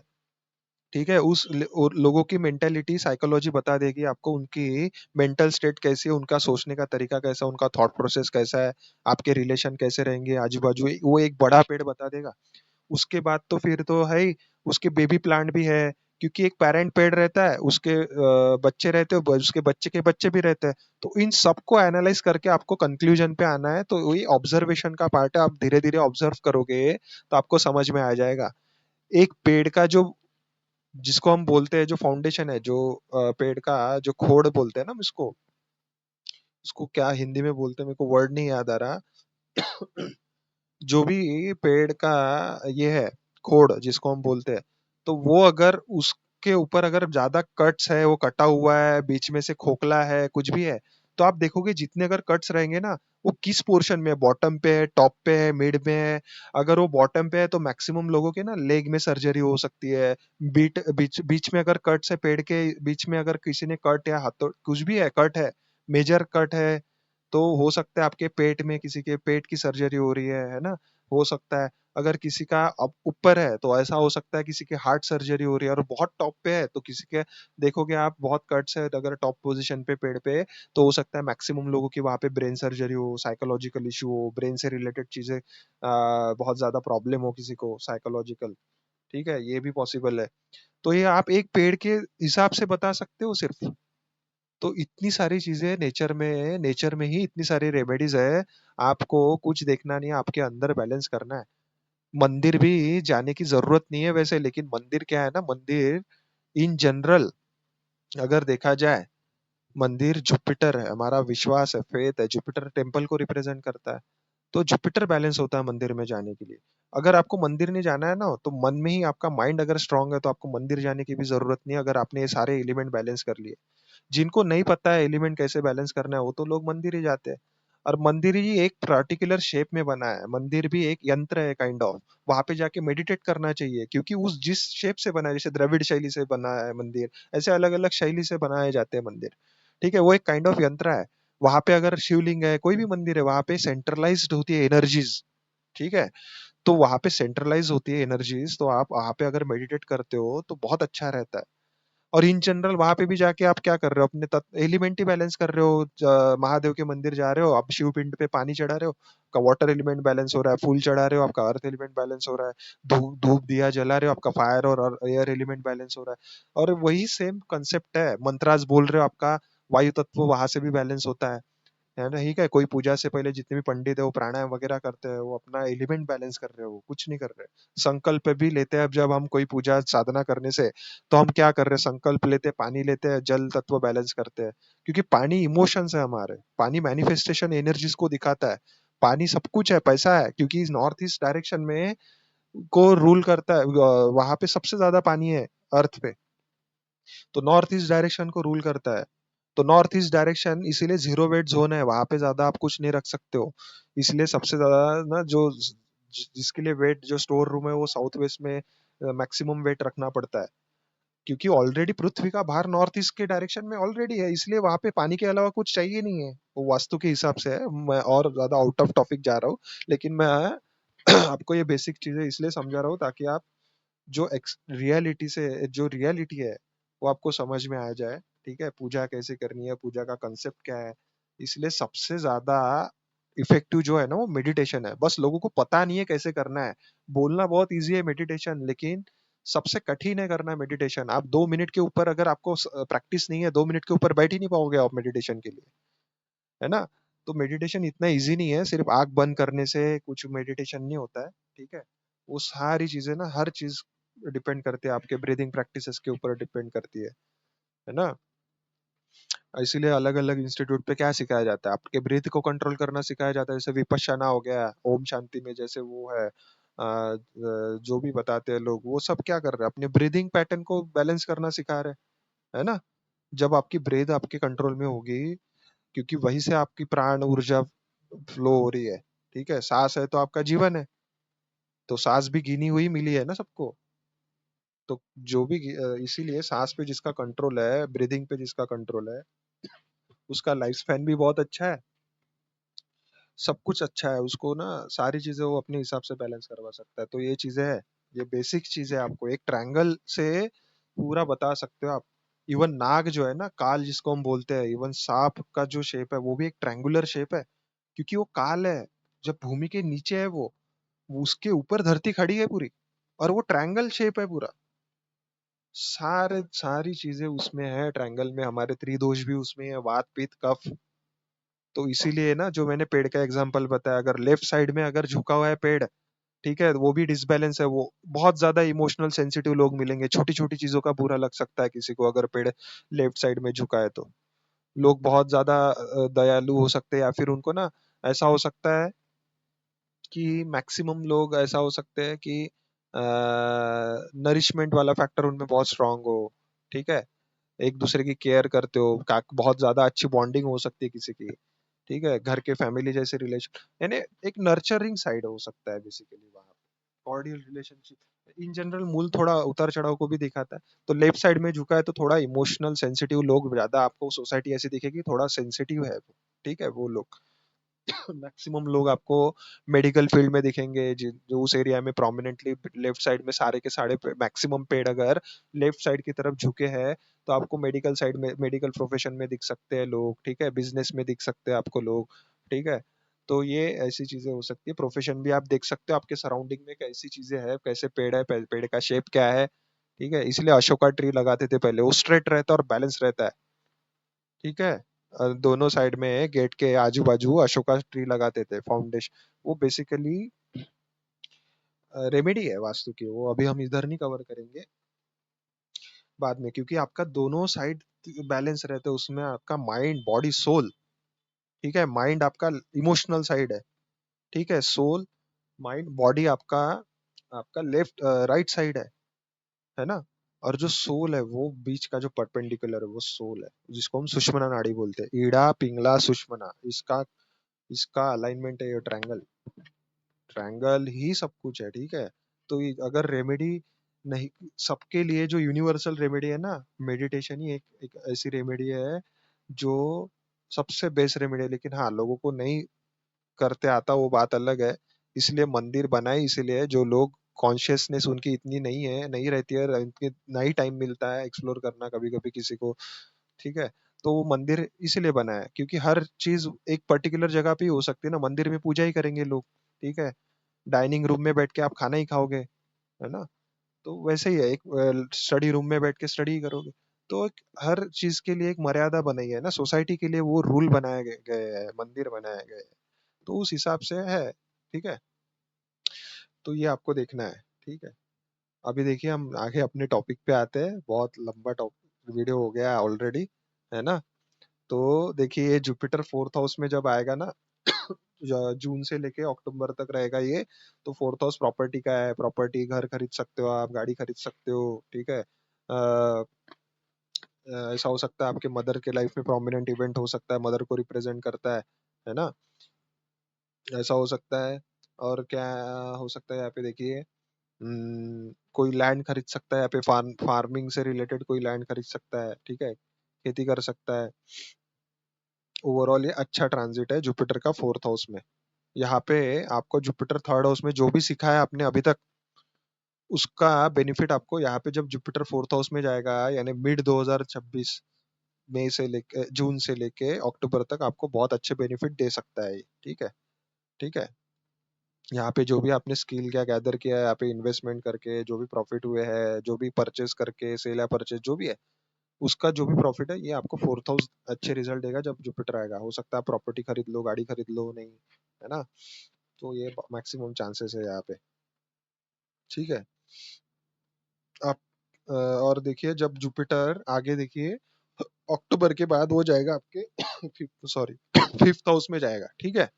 ठीक है, और लोगों की मेंटेलिटी साइकोलॉजी बता देगी आपको, उनकी मेंटल स्टेट कैसी है, उनका सोचने का तरीका कैसा, उनका थॉट प्रोसेस कैसा है, आपके रिलेशन कैसे रहेंगे आजू बाजू, वो एक बड़ा पेड़ बता देगा। उसके बाद तो फिर तो है ही, उसके बेबी प्लांट भी है क्योंकि एक पेरेंट पेड़ रहता है, उसके बच्चे रहते हैं, उसके बच्चे के बच्चे भी रहते हैं। तो इन सबको एनालाइज करके आपको कंक्लूजन पे आना है, तो वही ऑब्जर्वेशन का पार्ट है। आप धीरे धीरे ऑब्जर्व करोगे तो आपको समझ में आ जाएगा। एक पेड़ का जो, जिसको हम बोलते हैं, जो फाउंडेशन है, जो पेड़ का जो खोड़ बोलते हैं ना, हम इसको, उसको क्या हिंदी में बोलते हैं, मेरे को वर्ड नहीं याद आ रहा। जो भी पेड़ का ये है, खोड़ जिसको हम बोलते हैं, तो वो अगर उसके ऊपर अगर ज्यादा कट्स है, वो कटा हुआ है, बीच में से खोखला है, कुछ भी है, तो आप देखोगे जितने अगर कट्स रहेंगे ना, वो किस पोर्शन में, बॉटम पे है, टॉप पे है, मिड में है। अगर वो बॉटम पे है तो मैक्सिमम लोगों के ना लेग में सर्जरी हो सकती है। बीच बीच में अगर कट्स है, पेड़ के बीच में अगर किसी ने कट या हाथों कुछ भी है, कट है, मेजर कट है, तो हो सकता है आपके पेट में किसी के पेट की सर्जरी हो रही है ना, हो सकता है। अगर किसी का अब ऊपर है तो ऐसा हो सकता है किसी के हार्ट सर्जरी हो रही है, और बहुत टॉप पे है तो किसी के, देखोगे आप बहुत कट्स है, तो अगर टॉप पोजीशन पे पेड़ पे, तो हो सकता है मैक्सिमम लोगों की वहां पे ब्रेन सर्जरी हो, साइकोलॉजिकल इशू हो, ब्रेन से रिलेटेड चीजें, बहुत ज्यादा प्रॉब्लम हो किसी को साइकोलॉजिकल। ठीक है, ये भी पॉसिबल है। तो ये आप एक पेड़ के हिसाब से बता सकते हो सिर्फ। तो इतनी सारी चीजें नेचर में है, नेचर में ही इतनी सारी रेमेडीज है। आपको कुछ देखना नहीं है, आपके अंदर बैलेंस करना है। मंदिर भी जाने की जरूरत नहीं है वैसे, लेकिन मंदिर क्या है ना, मंदिर इन जनरल अगर देखा जाए, मंदिर जुपिटर है, हमारा विश्वास है, फेथ है, जुपिटर टेम्पल को रिप्रेजेंट करता है। तो जुपिटर बैलेंस होता है मंदिर में जाने के लिए। अगर आपको मंदिर नहीं जाना है ना, तो मन में ही आपका माइंड अगर स्ट्रांग है, तो आपको मंदिर जाने की भी जरूरत नहीं है, अगर आपने ये सारे एलिमेंट बैलेंस कर लिए। जिनको नहीं पता है एलिमेंट कैसे बैलेंस करना है, वो तो लोग मंदिर ही जाते हैं। और मंदिर ही एक पर्टिकुलर शेप में बना है, मंदिर भी एक यंत्र है काइंड ऑफ। वहां पे जाके मेडिटेट करना चाहिए, क्योंकि उस जिस शेप से बना है, जैसे द्रविड़ शैली से बना है मंदिर, ऐसे अलग अलग शैली से बनाए जाते हैं मंदिर। ठीक है, वो एक काइंड ऑफ यंत्र है। वहां पे अगर शिवलिंग है, कोई भी मंदिर है, वहां पे सेंट्रलाइज्ड होती है एनर्जीज। ठीक है, तो वहां पे सेंट्रलाइज होती है एनर्जीज, तो आप वहां पे अगर मेडिटेट करते हो तो बहुत अच्छा रहता है। और इन जनरल वहां पे भी जाके आप क्या कर रहे हो, अपने एलिमेंट ही बैलेंस कर रहे हो। महादेव के मंदिर जा रहे हो, आप शिव पिंड पे पानी चढ़ा रहे हो, आपका वाटर एलिमेंट बैलेंस हो रहा है। फूल चढ़ा रहे हो, आपका अर्थ एलिमेंट बैलेंस हो रहा है। धूप धूप दिया जला रहे हो, आपका फायर और एयर एलिमेंट बैलेंस हो रहा है। और वही सेम कंसेप्ट है, मंत्रास बोल रहे हो, आपका वायु तत्व वहां से भी बैलेंस होता है ना। ठीक है, कोई पूजा से पहले जितने भी पंडित है वो प्राणायाम वगैरह करते हैं, वो अपना एलिमेंट बैलेंस कर रहे हो, वो कुछ नहीं कर रहे। संकल्प भी लेते हैं, अब जब हम कोई पूजा साधना करने से, तो हम क्या कर रहे हैं, संकल्प लेते हैं, पानी लेते हैं, जल तत्व बैलेंस करते हैं। क्योंकि पानी इमोशंस है हमारे, पानी मैनिफेस्टेशन एनर्जीज को दिखाता है। पानी सब कुछ है, पैसा है, क्योंकि नॉर्थ ईस्ट डायरेक्शन में को रूल करता है, वहां पे सबसे ज्यादा पानी है अर्थ पे। तो नॉर्थ ईस्ट डायरेक्शन को रूल करता है। तो नॉर्थ ईस्ट डायरेक्शन इसीलिए जीरो वेट जोन है, वहां पे ज्यादा आप कुछ नहीं रख सकते हो। इसलिए सबसे ज्यादा ना, जो जिसके लिए वेट जो स्टोर रूम है, वो साउथ वेस्ट में मैक्सिमम वेट रखना पड़ता है। क्योंकि ऑलरेडी पृथ्वी का भार नॉर्थ ईस्ट के डायरेक्शन में ऑलरेडी है, इसलिए वहां पे पानी के अलावा कुछ चाहिए नहीं है। वो वास्तु के हिसाब से है। मैं और ज्यादा आउट ऑफ टॉपिक जा रहा हूँ, लेकिन मैं आपको ये बेसिक चीजें इसलिए समझा रहा हूँ ताकि आप जो रियलिटी से, जो रियलिटी है, वो आपको समझ में आ जाए। ठीक है, पूजा कैसे करनी है, पूजा का कंसेप्ट क्या है। इसलिए सबसे ज्यादा इफेक्टिव जो है ना, वो मेडिटेशन है। बस लोगों को पता नहीं है कैसे करना है। बोलना बहुत इजी है मेडिटेशन, लेकिन सबसे कठिन है करना मेडिटेशन। आप 2 मिनट के ऊपर अगर आपको प्रैक्टिस नहीं है, 2 मिनट के ऊपर बैठ ही नहीं पाओगे आप मेडिटेशन के लिए, है ना। तो मेडिटेशन इतना इजी नहीं है, सिर्फ आंख बंद करने से कुछ मेडिटेशन नहीं होता है। ठीक है, वो सारी चीजें ना, हर चीज डिपेंड करती है, आपके ब्रीदिंग प्रैक्टिसेस के ऊपर डिपेंड करती है ना। इसीलिए अलग अलग इंस्टीट्यूट पे क्या सिखाया जाता है, आपके ब्रीथ को कंट्रोल करना सिखाया जाता है। जैसे विपश्यना हो गया, ओम शांति में जैसे वो है, जो भी बताते हैं लोग, वो सब क्या कर रहे हैं, अपने ब्रीदिंग पैटर्न को बैलेंस करना सिखा रहे हैं, है ना। जब आपकी ब्रेथ आपके कंट्रोल में होगी, क्योंकि वहीं से आपकी प्राण ऊर्जा फ्लो हो रही है। ठीक है, सांस है तो आपका जीवन है, तो सांस भी गिनी हुई मिली है ना सबको। तो जो भी इसीलिए सांस पे जिसका कंट्रोल है, ब्रीदिंग पे जिसका कंट्रोल है, उसका लाइफ स्पैन भी बहुत अच्छा है, सब कुछ अच्छा है उसको ना। सारी चीजें वो अपने हिसाब से बैलेंस करवा सकता है। तो ये चीजें है, ये बेसिक चीज है। आपको एक ट्रायंगल से पूरा बता सकते हो आप। इवन नाग जो है ना, काल जिसको हम बोलते हैं, इवन सांप का जो शेप है वो भी एक ट्रायंगुलर शेप है, क्योंकि वो काल है। जब भूमि के नीचे है वो उसके ऊपर धरती खड़ी है पूरी, और वो ट्रायंगल शेप है पूरा। सारी चीजें उसमें है ट्रायंगल में, हमारे त्रिदोष भी उसमें है, वात पित्त कफ। तो इसीलिए ना, जो मैंने पेड़ का एग्जांपल बताया, अगर लेफ्ट साइड में अगर झुका हुआ है पेड़, ठीक है, वो भी डिसबैलेंस है, वो बहुत ज्यादा इमोशनल सेंसिटिव लोग मिलेंगे, छोटी छोटी चीजों का बुरा लग सकता है किसी को अगर पेड़ लेफ्ट साइड में झुका है तो। लोग बहुत ज्यादा दयालु हो सकते हैं, या फिर उनको ना ऐसा हो सकता है कि मैक्सिमम लोग ऐसा हो सकते हैं कि नरिशमेंट वाला फैक्टर उनमें बहुत स्ट्रांग हो, ठीक है, एक दूसरे की केयर करते हो, बहुत ज्यादा अच्छी बॉन्डिंग हो सकती है किसी की, ठीक है, घर के फैमिली जैसे रिलेशन, यानी एक नर्चरिंग साइड हो सकता है बेसिकली वहां पे, कॉर्डियल रिलेशनशिप इन जनरल। मूल थोड़ा उतार चढ़ाव को भी दिखाता है, तो लेफ्ट साइड में झुका है तो थोड़ा इमोशनल सेंसिटिव लोग ज्यादा, आपको सोसाइटी ऐसी दिखेगी, थोड़ा सेंसिटिव है वो, ठीक है, वो लोग। मैक्सिमम लोग आपको मेडिकल फील्ड में दिखेंगे, जो उस एरिया में प्रोमिनेंटली लेफ्ट साइड में सारे के सारे मैक्सिमम पेड़ अगर लेफ्ट साइड की तरफ झुके हैं, तो आपको मेडिकल साइड में, मेडिकल प्रोफेशन में दिख सकते हैं लोग, ठीक है, बिजनेस में दिख सकते हैं आपको लोग, ठीक है। तो ये ऐसी चीजें हो सकती है, प्रोफेशन भी आप देख सकते हो, आपके सराउंडिंग में कैसी चीजें हैं, कैसे पेड़ है, पेड़ का शेप क्या है, ठीक है, इसलिए अशोका ट्री लगाते थे पहले, वो स्ट्रेट रहता है और बैलेंस रहता है, ठीक है। दोनों साइड में गेट के आजू बाजू अशोका ट्री लगाते थे फाउंडेशन। वो बेसिकली रेमेडी है वास्तु की, वो अभी हम इधर नहीं कवर करेंगे, बाद में, क्योंकि आपका दोनों साइड बैलेंस रहते हैं, उसमें आपका माइंड बॉडी सोल, ठीक है, माइंड आपका इमोशनल साइड है, ठीक है, सोल माइंड बॉडी आपका, आपका लेफ्ट राइट साइड है ना। और जो सोल है वो बीच का जो परपेंडिकुलर है वो सोल है, जिसको हम सुषुम्ना नाड़ी बोलते हैं, ईड़ा पिंगला सुषुम्ना, इसका इसका अलाइनमेंट है ये ट्रायंगल, ट्रायंगल ही सब कुछ है, ठीक है। तो अगर रेमेडी नहीं, सबके लिए जो यूनिवर्सल रेमेडी है ना, मेडिटेशन ही एक ऐसी रेमेडी है जो सबसे बेस्ट रेमेडी है, लेकिन हाँ, लोगों को नहीं करते आता, वो बात अलग है। इसलिए मंदिर बनाए, इसीलिए जो लोग कॉन्शियसनेस उनकी इतनी नहीं है, नहीं रहती है, उनके नहीं टाइम मिलता है एक्सप्लोर करना कभी कभी किसी को, ठीक है, तो वो मंदिर इसीलिए बना है, क्योंकि हर चीज एक पर्टिकुलर जगह पे ही हो सकती है ना, मंदिर में पूजा ही करेंगे लोग, ठीक है, डाइनिंग रूम में बैठ के आप खाना ही खाओगे, है ना। तो वैसे ही है, एक स्टडी रूम में बैठ के स्टडी ही करोगे। तो हर चीज के लिए एक मर्यादा बनाई है ना, सोसाइटी के लिए वो रूल बनाए गए हैं, मंदिर बनाए गए हैं, तो उस हिसाब से है, ठीक है। तो ये आपको देखना है, ठीक है। अभी देखिए हम आगे अपने टॉपिक पे आते हैं, बहुत लंबा टॉपिक वीडियो हो गया ऑलरेडी, है ना। तो देखिए ये जुपिटर फोर्थ हाउस में जब आएगा ना, जून से लेके अक्टूबर तक रहेगा ये। तो फोर्थ हाउस प्रॉपर्टी का है, प्रॉपर्टी, घर खरीद सकते हो आप, गाड़ी खरीद सकते हो, ठीक है। ऐसा हो सकता है आपके मदर के लाइफ में प्रोमिनेंट इवेंट हो सकता है, मदर को रिप्रेजेंट करता है ना, ऐसा हो सकता है। और क्या हो सकता है यहाँ पे देखिए, कोई लैंड खरीद सकता है यहाँ पे, फार्मिंग से रिलेटेड कोई लैंड खरीद सकता है, ठीक है, खेती कर सकता है। ओवरऑल ये अच्छा ट्रांजिट है जुपिटर का फोर्थ हाउस में। यहाँ पे आपको जुपिटर थर्ड हाउस में जो भी सिखाया आपने अभी तक, उसका बेनिफिट आपको यहाँ पे जब जुपिटर फोर्थ हाउस में जाएगा, यानी मिड 2026, मई से लेके जून से लेके अक्टूबर तक आपको बहुत अच्छे बेनिफिट दे सकता है ये, ठीक है, ठीक है। यहाँ पे जो भी आपने स्किल क्या गैदर किया है, यहाँ पे इन्वेस्टमेंट करके जो भी प्रॉफिट हुए हैं, जो भी परचेस करके, सेल या परचेस जो भी है, उसका जो भी प्रॉफिट है, ये आपको फोर्थ हाउस अच्छे रिजल्ट देगा जब जुपिटर आएगा। हो सकता है प्रॉपर्टी खरीद लो, गाड़ी खरीद लो, नहीं, है ना। तो ये मैक्सिमम चांसेस है यहाँ पे, ठीक है। आप और देखिए जब जुपिटर आगे देखिए, अक्टूबर के बाद वो जाएगा आपके फिफ्थ, सॉरी, फिफ्थ हाउस में जाएगा, ठीक है,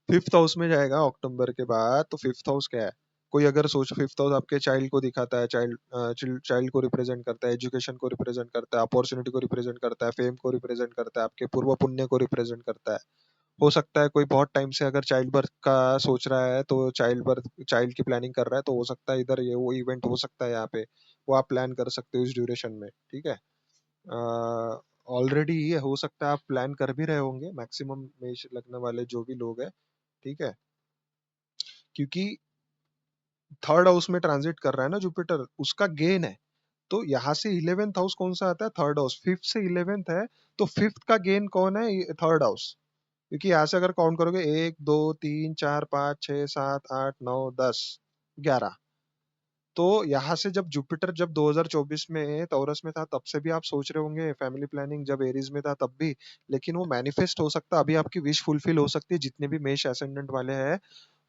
फिफ्थ हाउस में जाएगा अक्टूबर के बाद। तो फिफ्थ हाउस क्या है, कोई अगर सोच, फिफ्थ हाउस आपके चाइल्ड को दिखाता है, चाइल्ड को रिप्रेजेंट करता है, एजुकेशन को रिप्रेजेंट करता है, अपॉर्चुनिटी को रिप्रेजेंट करता है, फेम को रिप्रेजेंट करता है, आपके पूर्व पुण्य को रिप्रेजेंट करता है। हो सकता है कोई बहुत टाइम से अगर चाइल्ड बर्थ का सोच रहा है, तो चाइल्ड की प्लानिंग कर रहा है, तो हो सकता है इधर ये वो इवेंट हो सकता है यहाँ पे, वो आप प्लान कर सकते हो इस ड्यूरेशन में, ठीक है। ऑलरेडी ये हो सकता है आप प्लान कर भी रहे होंगे, मैक्सिमम मेष लगने वाले जो भी लोग हैं, ठीक है, क्योंकि थर्ड हाउस में ट्रांजिट कर रहा है ना जुपिटर, उसका गेन है। तो यहाँ से इलेवेंथ हाउस कौन सा आता है, थर्ड हाउस, फिफ्थ से इलेवेंथ है, तो फिफ्थ का गेन कौन है, थर्ड हाउस। क्योंकि यहाँ से अगर काउंट करोगे, 1 2 3 4 5 6 7 8 9 10 11, तो यहाँ से जब जुपिटर जब 2024 में टॉरस में था तब से भी आप सोच रहे होंगे फैमिली प्लानिंग, जब एरीज में था तब भी, लेकिन वो मैनिफेस्ट हो सकता है, अभी आपकी विश फुलफिल हो सकती है। जितने भी मेष असेंडेंट वाले हैं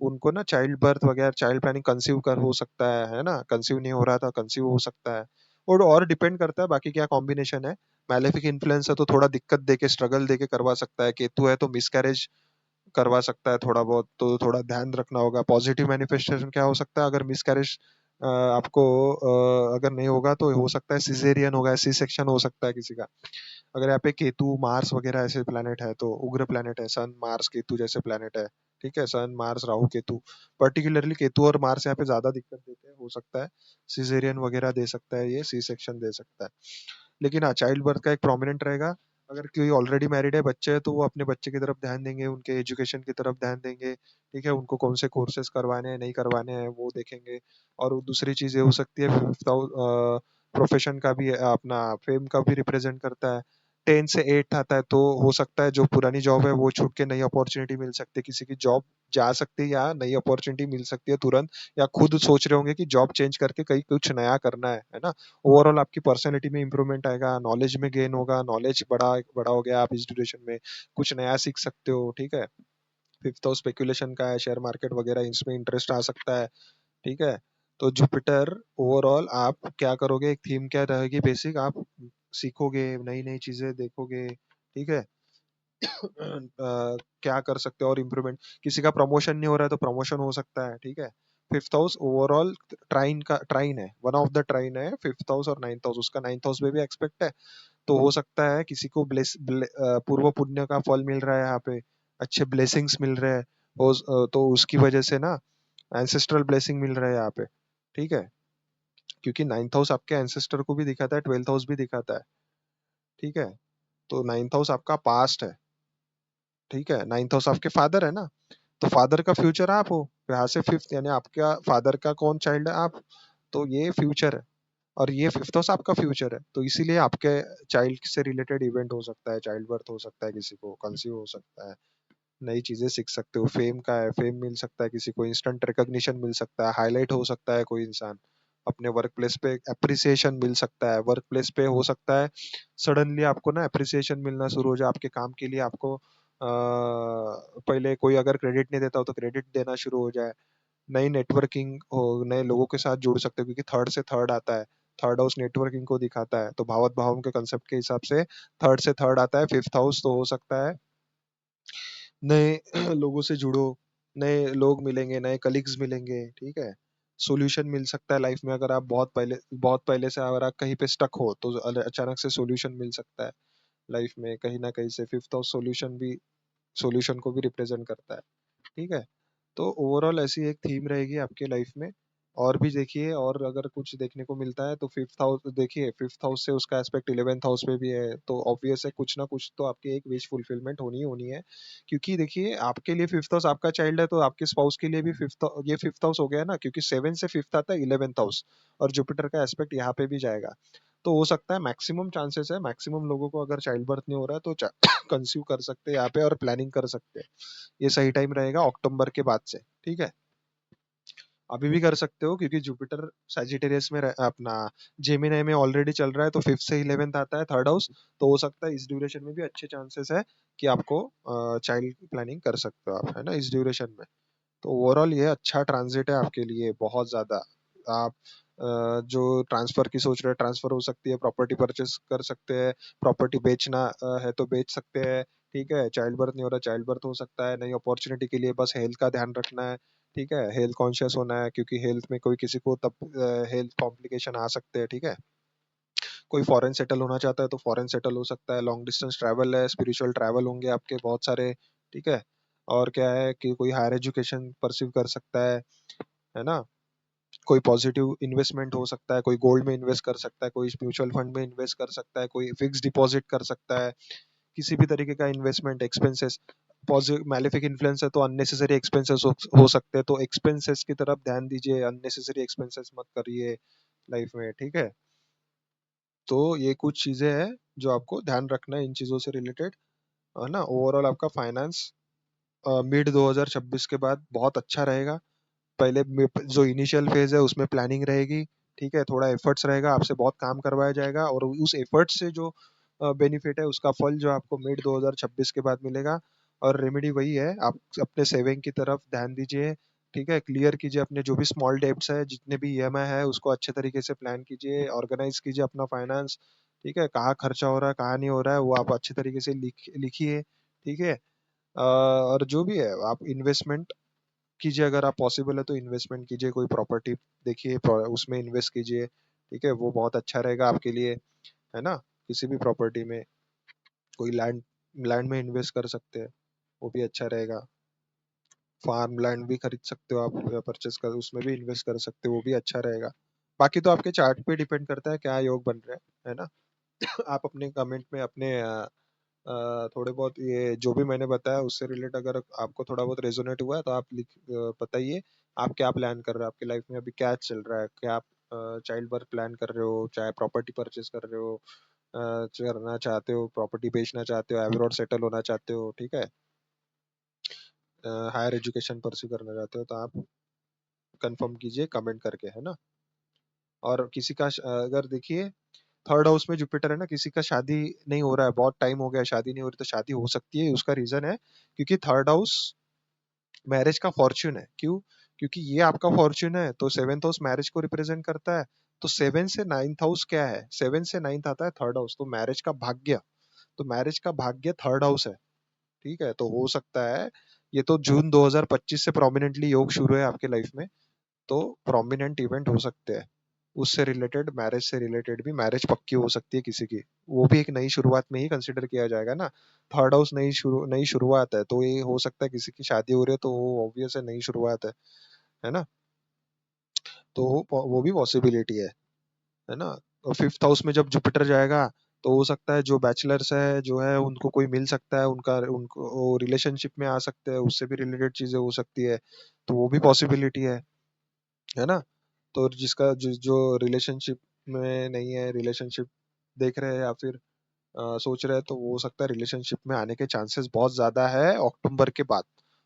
उनको ना चाइल्ड बर्थ वगैरह, चाइल्ड प्लानिंग, कंसीव कर हो सकता है ना, कंसीव नहीं हो रहा था कंसीव हो सकता है। और डिपेंड करता है बाकी क्या कॉम्बिनेशन है। मैलेफिक इन्फ्लुएंस है तो थोड़ा दिक्कत देके, स्ट्रगल देके करवा सकता है। केतु है तो मिसकैरेज करवा सकता है थोड़ा बहुत, तो थोड़ा ध्यान रखना होगा। पॉजिटिव मैनिफेस्टेशन क्या हो सकता है, अगर मिसकैरेज आपको अगर नहीं होगा तो हो सकता है सिजेरियन होगा, सी सेक्शन हो सकता है किसी का। अगर यहाँ पे केतु मार्स वगैरह ऐसे प्लैनेट है तो उग्र प्लैनेट है, सन मार्स केतु जैसे प्लैनेट है। ठीक है, सन मार्स राहु केतु, पर्टिकुलरली केतु और मार्स यहाँ पे ज्यादा दिक्कत देते हैं, हो सकता है सिजेरियन वगैरह दे सकता है, ये सी सेक्शन दे सकता है। लेकिन हाँ, चाइल्ड बर्थ का एक प्रोमिनेंट रहेगा। अगर कोई ऑलरेडी मैरिड है, बच्चे हैं, तो वो अपने बच्चे की तरफ ध्यान देंगे, उनके एजुकेशन की तरफ ध्यान देंगे। ठीक है, उनको कौन से कोर्सेज करवाने हैं नहीं करवाने हैं वो देखेंगे। और वो दूसरी चीज ये हो सकती है, फिफ्थ प्रोफेशन का भी अपना फेम का भी रिप्रेजेंट करता है। 10 से 8 आता है तो हो सकता है जो पुरानी जॉब है वो छूट के नई अपॉर्चुनिटी मिल सकती है, किसी की जॉब जा सकती है या नई अपॉर्चुनिटी मिल सकती है तुरंत, या खुद सोच रहे होंगे कि जॉब चेंज करके कहीं कुछ नया करना है ना। ओवरऑल आपकी पर्सनैलिटी में इंप्रूवमेंट आएगा, नॉलेज में गेन होगा, नॉलेज बड़ा बड़ा हो गया, आप इस ड्यूरेशन में कुछ नया सीख सकते हो। ठीक है, फिफ्थ हाउस स्पेकुलेशन का है, शेयर मार्केट वगैरह इसमें इंटरेस्ट आ सकता है। ठीक है, तो जुपिटर ओवरऑल आप क्या करोगे, एक थीम क्या रहेगी बेसिक, आप सीखोगे, नई नई चीजें देखोगे। ठीक है, क्या कर सकते हो और इम्प्रूवमेंट, किसी का प्रमोशन नहीं हो रहा है तो प्रमोशन हो सकता है। ठीक है, फिफ्थ हाउस ओवरऑल ट्राइन का ट्राइन है, वन ऑफ द ट्राइन है फिफ्थ हाउस और नाइन्थ हाउस, उसका नाइन्थ हाउस में भी एक्सपेक्ट है। तो हो सकता है किसी को पूर्व पुण्य का फल मिल रहा है यहाँ पे, अच्छे ब्लेसिंग्स मिल रहे हैं, तो उसकी वजह से ना एंसेस्ट्रल ब्लेसिंग मिल रहा है यहाँ पे। ठीक है, क्योंकि नाइन्थ हाउस आपके एंसेस्टर को भी दिखाता है, ट्वेल्थ हाउस भी दिखाता है। ठीक है, तो नाइन्थ हाउस आपका पास्ट है। ठीक है, नाइन्थ हाउस आपके फादर है ना, तो फादर का फ्यूचर आप हो, यहाँ से फिफ्थ यानी आपका फादर का कौन चाइल्ड है, आप। तो ये फ्यूचर है, और ये फिफ्थ हाउस आपका फ्यूचर है, तो इसीलिए आपके चाइल्ड से रिलेटेड इवेंट हो सकता है, चाइल्ड बर्थ हो सकता है, किसी को कंसीव हो सकता है, नई चीजें सीख सकते हो, फेम का है, फेम मिल सकता है किसी को, इंस्टेंट रिकॉग्निशन मिल सकता है, हाईलाइट हो सकता है कोई इंसान, अपने वर्क प्लेस पे अप्रिसिएशन मिल सकता है, वर्क प्लेस पे हो सकता है सडनली आपको ना अप्रिसिएशन मिलना शुरू हो जाए आपके काम के लिए, आपको पहले कोई अगर क्रेडिट नहीं देता हो तो क्रेडिट देना शुरू हो जाए, नई नेटवर्किंग हो, नए लोगों के साथ जुड़ सकते हो, क्योंकि थर्ड से थर्ड आता है, थर्ड हाउस नेटवर्किंग को दिखाता है, तो भावत भावों के कंसेप्ट के हिसाब से थर्ड से थर्ड आता है फिफ्थ हाउस, तो हो सकता है नए लोगों से जुड़ो, नए लोग मिलेंगे, नए कलीग्स मिलेंगे। ठीक है, सॉल्यूशन मिल सकता है लाइफ में, अगर आप बहुत पहले से अगर आप कहीं पे स्टक हो तो अचानक से सॉल्यूशन मिल सकता है लाइफ में कहीं ना कहीं से, फिफ्थ हाउस सॉल्यूशन को भी रिप्रेजेंट करता है। ठीक है, तो ओवरऑल ऐसी एक थीम रहेगी आपके लाइफ में। और भी देखिए, और अगर कुछ देखने को मिलता है तो फिफ्थ हाउस देखिए, फिफ्थ हाउस से उसका एस्पेक्ट इलेवेंथ हाउस पे भी है, तो ऑब्वियस है कुछ ना कुछ तो आपकी एक विश फुलफिलमेंट होनी ही होनी है। क्योंकि देखिए, आपके लिए फिफ्थ हाउस आपका चाइल्ड है, तो आपके स्पाउस के लिए भी फिफ्थ हाउस हो गया ना, क्योंकि सेवन से फिफ्थ आता है इलेवेंथ हाउस, और जुपिटर का एस्पेक्ट यहाँ पे भी जाएगा। तो हो सकता है, मैक्सिमम चांसेस है, मैक्सिमम लोगों को अगर चाइल्ड बर्थ नहीं हो रहा है तो कंसीव कर सकते हैं यहाँ पे और प्लानिंग कर सकते हैं। ये सही टाइम रहेगा अक्टूबर के बाद से। ठीक है, अभी भी कर सकते हो, क्योंकि जुपिटर सैजिटेरियस में अपना जेमिनी में ऑलरेडी चल रहा है, तो फिफ्थ से इलेवेंथ आता है थर्ड हाउस, तो हो सकता है इस ड्यूरेशन में भी अच्छे चांसेस है कि आपको चाइल्ड प्लानिंग कर सकते हो आप, है ना, इस ड्यूरेशन में। तो ओवरऑल ये अच्छा ट्रांजिट है आपके लिए बहुत ज्यादा। आप जो ट्रांसफर की सोच रहे हैं, ट्रांसफर हो सकती है, प्रॉपर्टी परचेस कर सकते हैं, प्रॉपर्टी बेचना है तो बेच सकते हैं। ठीक है, चाइल्ड बर्थ नहीं हो रहा, चाइल्ड बर्थ हो सकता है, नई अपॉर्चुनिटी के लिए बस हेल्थ का ध्यान रखना है। ठीक है, हेल्थ कॉन्शियस होना है, क्योंकि हेल्थ में कोई किसी को तब हेल्थ कॉम्प्लिकेशन आ सकते हैं। ठीक है, कोई फॉरेन सेटल होना चाहता है तो फॉरेन सेटल हो सकता है, लॉन्ग डिस्टेंस ट्रैवल है, स्पिरिचुअल ट्रैवल होंगे आपके बहुत सारे। ठीक है, और क्या है कि कोई हायर एजुकेशन परस्यू कर सकता है ना, कोई पॉजिटिव इन्वेस्टमेंट हो सकता है, कोई गोल्ड में इन्वेस्ट कर सकता है, कोई म्यूचुअल फंड में इन्वेस्ट कर सकता है, कोई फिक्स डिपॉजिट कर सकता है, किसी भी तरीके का investment, expenses, positive malefic influence है तो अननेसेसरी एक्सपेंसेस हो सकते हैं, तो एक्सपेंसेस की तरफ ध्यान दीजिए, अननेसेसरी एक्सपेंसेस मत करिए लाइफ में। ठीक है, तो ये कुछ चीजें हैं जो आपको ध्यान रखना है इन चीजों से रिलेटेड, है ना। ओवरऑल आपका फाइनेंस मिड 2026 के बाद बहुत अच्छा रहेगा, पहले जो इनिशियल फेज है उसमें प्लानिंग रहेगी, ठीक है, थोड़ा एफर्ट्स रहेगा, आपसे बहुत काम करवाया जाएगा, और उस एफर्ट से जो बेनिफिट है उसका फल जो आपको मिड 2026 के बाद मिलेगा। और रेमेडी वही है, आप अपने सेविंग की तरफ ध्यान दीजिए, ठीक है, क्लियर कीजिए अपने जो भी स्मॉल डेब्ट्स है, जितने भी ईएमआई है उसको अच्छे तरीके से प्लान कीजिए, ऑर्गेनाइज कीजिए अपना फाइनेंस, ठीक है, कहाँ खर्चा हो रहा है कहाँ नहीं हो रहा है वो आप अच्छे तरीके से लिखिए, ठीक है। और जो भी है आप इन्वेस्टमेंट कीजिए, अगर आप पॉसिबल है तो इन्वेस्टमेंट कीजिए, कोई प्रॉपर्टी देखिए, उसमें इन्वेस्ट कीजिए, ठीक है, वो बहुत अच्छा रहेगा आपके लिए, है ना। किसी भी प्रॉपर्टी में, कोई लैंड लैंड में इन्वेस्ट कर सकते हैं, वो भी अच्छा रहेगा। फार्म लैंड भी खरीद सकते हो आप, परचेस कर उसमें भी इन्वेस्ट कर सकते हो, वो भी अच्छा रहेगा। बाकी तो आपके चार्ट पे डिपेंड करता है क्या योग बन रहा है ना। आप अपने कमेंट में अपने थोड़े बहुत ये जो भी मैंने बताया उससे रिलेट अगर आपको थोड़ा बहुत रेजोनेट हुआ है तो आप बताइए, आप क्या प्लान कर रहे हो आपकी लाइफ में, अभी क्या चल रहा है, क्या आप चाइल्ड बर्थ प्लान कर रहे हो, चाहे प्रॉपर्टी परचेस कर रहे हो, करना चाहते हो, प्रॉपर्टी बेचना चाहते हो, एब्रॉड सेटल होना चाहते हो, ठीक है, हायर एजुकेशन परस्यू करना चाहते हो, तो आप कंफर्म कीजिए कमेंट करके, है ना। और किसी का अगर देखिए थर्ड हाउस में जुपिटर है ना, किसी का शादी नहीं हो रहा है, बहुत टाइम हो गया शादी नहीं हो रही, तो शादी हो सकती है, उसका रीजन है क्योंकि थर्ड हाउस मैरिज का फॉर्च्यून है। क्यों? क्योंकि ये आपका फॉर्च्यून है, तो सेवेंथ हाउस मैरिज को रिप्रेजेंट करता है। तो सेवन से नाइन्थ हाउस क्या है, सेवन से नाइन्थ आता है थर्ड हाउस, तो मैरिज का भाग्य, तो मैरिज का भाग्य थर्ड हाउस है, ठीक है। तो हो सकता है, ये तो जून 2025 से प्रोमिनेंटली योग शुरू है आपके लाइफ में, तो प्रोमिनेंट इवेंट हो सकते हैं, उससे रिलेटेड, मैरिज से रिलेटेड भी मैरिज पक्की हो सकती है किसी की, वो भी एक नई शुरुआत में ही कंसिडर किया जाएगा ना। थर्ड हाउस नई शुरुआत है, तो ये हो सकता है किसी की शादी हो रही है, तो वो ऑब्वियस है नई शुरुआत है ना। तो वो भी पॉसिबिलिटी है ना। और फिफ्थ हाउस में जब जुपिटर जाएगा तो हो सकता है जो बैचलर्स है जो है उनको कोई मिल सकता है, उनका उनको रिलेशनशिप में आ सकते हैं, उससे भी रिलेटेड चीजें हो सकती है, तो वो भी पॉसिबिलिटी है ना। तो जिसका जो रिलेशनशिप में नहीं है, रिलेशनशिप देख रहे हैं या फिर सोच रहे हैं, तो वो हो सकता है रिलेशनशिप में आने के चांसेस बहुत ज्यादा है अक्टूबर के बाद।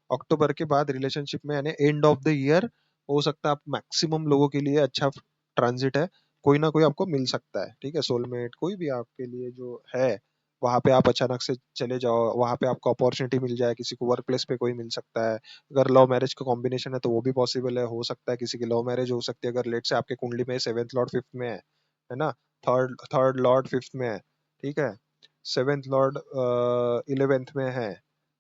अक्टूबर के बाद रिलेशनशिप में यानी एंड ऑफ द ईयर हो सकता है, आप मैक्सिमम लोगों के लिए अच्छा ट्रांजिट है, कोई ना कोई आपको मिल सकता है, ठीक है, सोलमेट कोई भी आपके लिए जो है, वहां पे आप अचानक से चले जाओ, वहां पे आपको अपॉर्चुनिटी मिल जाए, किसी को वर्क प्लेस पे कोई मिल सकता है। अगर लव मैरिज का कॉम्बिनेशन है तो वो भी पॉसिबल है, हो सकता है किसी की लव मैरिज हो सकती है, अगर लेट से आपके कुंडली में सेवेंथ लॉर्ड फिफ्थ में है ना, थर्ड थर्ड लॉर्ड फिफ्थ में है, ठीक है, सेवेंथ लॉर्ड इलेवेंथ में है,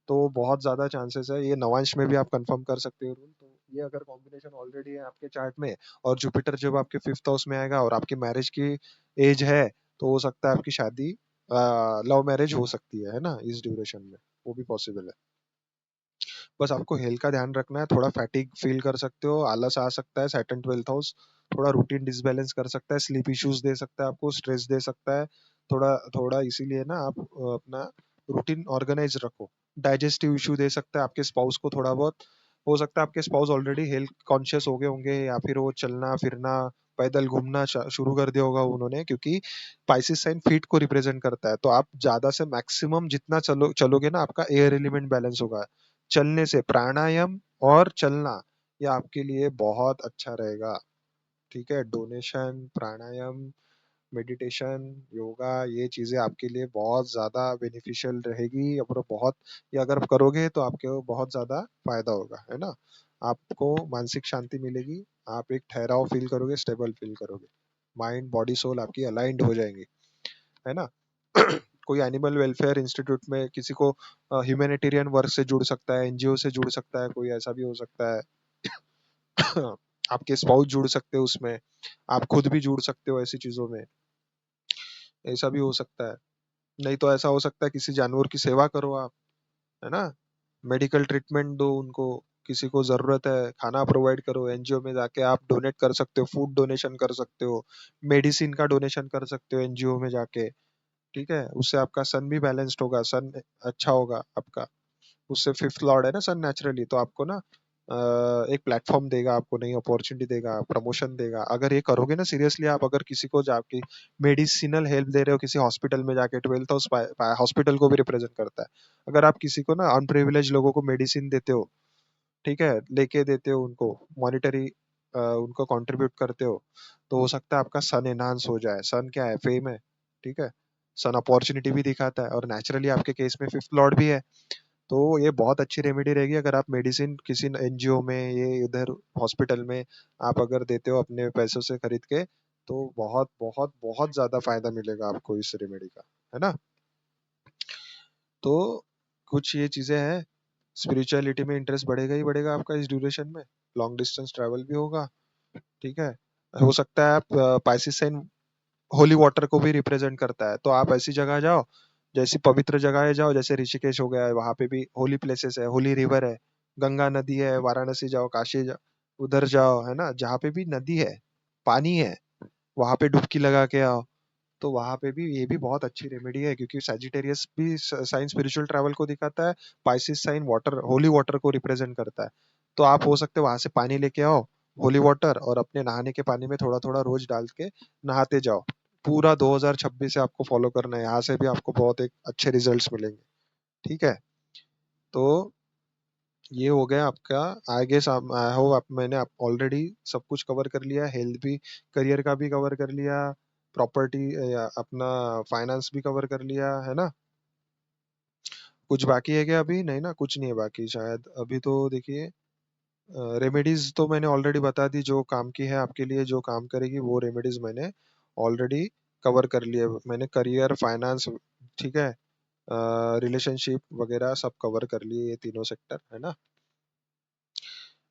तो बहुत ज्यादा चांसेस है, ये नवांश में भी आप कंफर्म कर सकते हो रूल। तो ये अगर कॉम्बिनेशन ऑलरेडी है आपके चार्ट में, और जुपिटर जब आपके फिफ्थ हाउस में आएगा और आपकी मैरिज की एज है, तो हो सकता है आपकी शादी लव मैरिज हो सकती है ना, इस ड्यूरेशन में, वो भी पॉसिबल है। बस आपको हेल्थ का ध्यान रखना है, थोड़ा फैटिक फील कर सकते हो, आलस आ सकता है, सैटर्न ट्वेल्थ हाउस थोड़ा रूटीन डिसबैलेंस कर सकता है, स्लीप इश्यूज दे सकता है आपको, स्ट्रेस दे सकता है, थोड़ा थोड़ा, इसीलिए ना आप अपना रूटीन ऑर्गेनाइज रखो। डाइजेस्टिव इशू दे सकता है आपके स्पाउस को थोड़ा बहुत, हो सकता है आपके स्पाउस ऑलरेडी हेल्थ कॉन्शियस हो गए होंगे, या फिर वो चलना फिरना पैदल घूमना शुरू कर दिया होगा उन्होंने, क्योंकि पाइसिस साइन फीट को रिप्रेजेंट करता है, तो आप ज्यादा से मैक्सिमम जितना चलोगे ना, आपका एयर एलिमेंट बैलेंस होगा, चलने से, प्राणायाम और चलना, ये आपके लिए बहुत अच्छा रहेगा, ठीक है। डोनेशन, प्राणायाम, मेडिटेशन, योगा, ये चीजें आपके लिए बहुत ज्यादा बेनिफिशियल रहेगी, और बहुत, ये अगर आप करोगे तो आपको बहुत ज्यादा फायदा होगा, है ना। आपको मानसिक शांति मिलेगी, आप एक ठहराव फील करोगे, स्टेबल फील करोगे, माइंड बॉडी सोल आपकी अलाइंड हो जाएंगी, है ना। कोई एनिमल वेलफेयर इंस्टीट्यूट में किसी को ह्यूमैनिटेरियन वर्क से जुड़ सकता है, एनजीओ से जुड़ सकता है, कोई ऐसा भी हो सकता है। आपके स्पाउस जुड़ सकते हो उसमें, आप खुद भी जुड़ सकते हो ऐसी चीजों में, ऐसा भी हो सकता है। नहीं तो ऐसा हो सकता है किसी जानवर की सेवा करो आप, है ना, मेडिकल ट्रीटमेंट दो उनको, किसी को जरूरत है खाना प्रोवाइड करो, एनजीओ में जाके आप डोनेट कर सकते हो, फूड डोनेशन कर सकते हो, मेडिसिन का डोनेशन कर सकते हो एनजीओ में जाके, ठीक है, उससे आपका सन भी बैलेंस्ड होगा, सन अच्छा होगा आपका, उससे फिफ्थ लॉर्ड है ना सन नेचुरली, तो आपको ना एक प्लेटफॉर्म देगा, आपको नई अपॉर्चुनिटी देगा, प्रमोशन देगा, अगर ये करोगे ना सीरियसली आप, अगर किसी को जाके मेडिसिनल हेल्प दे रहे हो किसी हॉस्पिटल में जाके, ट्वेल्थ हाउस हॉस्पिटल को भी रिप्रेजेंट करता है, अगर आप किसी को ना अनप्रिविलेज लोगों को मेडिसिन देते हो, ठीक है, लेके देते हो उनको, मॉनिटरी उनको कंट्रीब्यूट करते हो, तो हो सकता है आपका सन एनहांस हो जाए। सन क्या है? फेम है। ठीक है, सन अपॉर्चुनिटी भी दिखाता है, और नेचुरली आपके केस में फिफ्थ लॉर्ड भी है। तो ये बहुत अच्छी रेमेडी रहेगी अगर आप मेडिसिन किसी एनजीओ में, ये इधर हॉस्पिटल में आप अगर देते हो अपने पैसों से खरीद के, तो बहुत बहुत बहुत ज्यादा फायदा मिलेगा आपको इस रेमेडी का, है ना। तो कुछ ये चीजें हैं। स्पिरिचुअलिटी में इंटरेस्ट बढ़ेगा ही बढ़ेगा आपका इस ड्यूरेशन में। लॉन्ग डिस्टेंस ट्रैवल भी होगा। ठीक है, हो सकता है आप पाइसिस साइन होली वाटर को भी रिप्रेजेंट करता है, तो आप ऐसी जगह जाओ, जैसी पवित्र जगह जाओ, जैसे ऋषिकेश हो गया है, वहां पे भी होली प्लेसेस है, होली रिवर है, गंगा नदी है, वाराणसी जाओ, काशी जाओ, उधर जाओ, है ना, जहाँ पे भी नदी है, पानी है, वहां पे डुबकी लगा के आओ। तो वहां पे भी ये भी बहुत अच्छी रेमेडी है, क्योंकि सैजिटेरियस भी साइन स्पिरिचुअल ट्रैवल को दिखाता है, Pisces sign water, holy water को रिप्रेजेंट करता है। तो आप हो सकते हो वहां से पानी लेके आओ, होली वाटर, और अपने नहाने के पानी में थोड़ा थोड़ा रोज डाल के नहाते जाओ। पूरा 2026 से आपको फॉलो करना है, यहाँ से भी आपको बहुत एक अच्छे रिजल्ट्स मिलेंगे। ठीक है, तो ये हो गया आपका। आई गेस आई होप आप, मैंने आप ऑलरेडी सब कुछ कवर कर लिया, हेल्थ भी, करियर का भी कवर कर लिया, प्रॉपर्टी या अपना फाइनेंस भी कवर कर लिया, है ना। कुछ बाकी है क्या अभी? नहीं ना, कुछ नहीं है बाकी शायद अभी। तो देखिए, रेमेडीज तो मैंने ऑलरेडी बता दी, जो काम की है आपके लिए, जो काम करेगी वो रेमेडीज मैंने ऑलरेडी कवर कर लिए। मैंने करियर, फाइनेंस, ठीक है, रिलेशनशिप वगैरह सब कवर कर लिए, ये तीनों सेक्टर, है ना।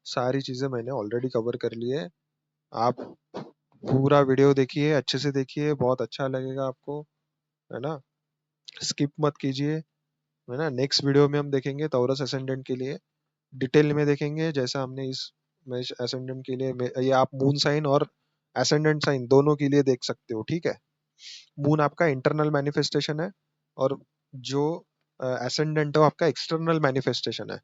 सारी चीजें मैंने ऑलरेडी कवर कर ली है। आप पूरा वीडियो देखिए, अच्छे से देखिए, बहुत अच्छा लगेगा आपको, है ना। स्किप मत कीजिए, है ना। नेक्स्ट वीडियो में हम देखेंगे टॉरस असेंडेंट के लिए, डिटेल में देखेंगे, जैसा हमने इस मेष असेंडेंट के लिए ये आप मून साइन और असेंडेंट साइन दोनों के लिए देख सकते हो। ठीक है, मून आपका इंटरनल मैनिफेस्टेशन है, और जो असेंडेंट है वो आपका एक्सटर्नल मैनिफेस्टेशन है।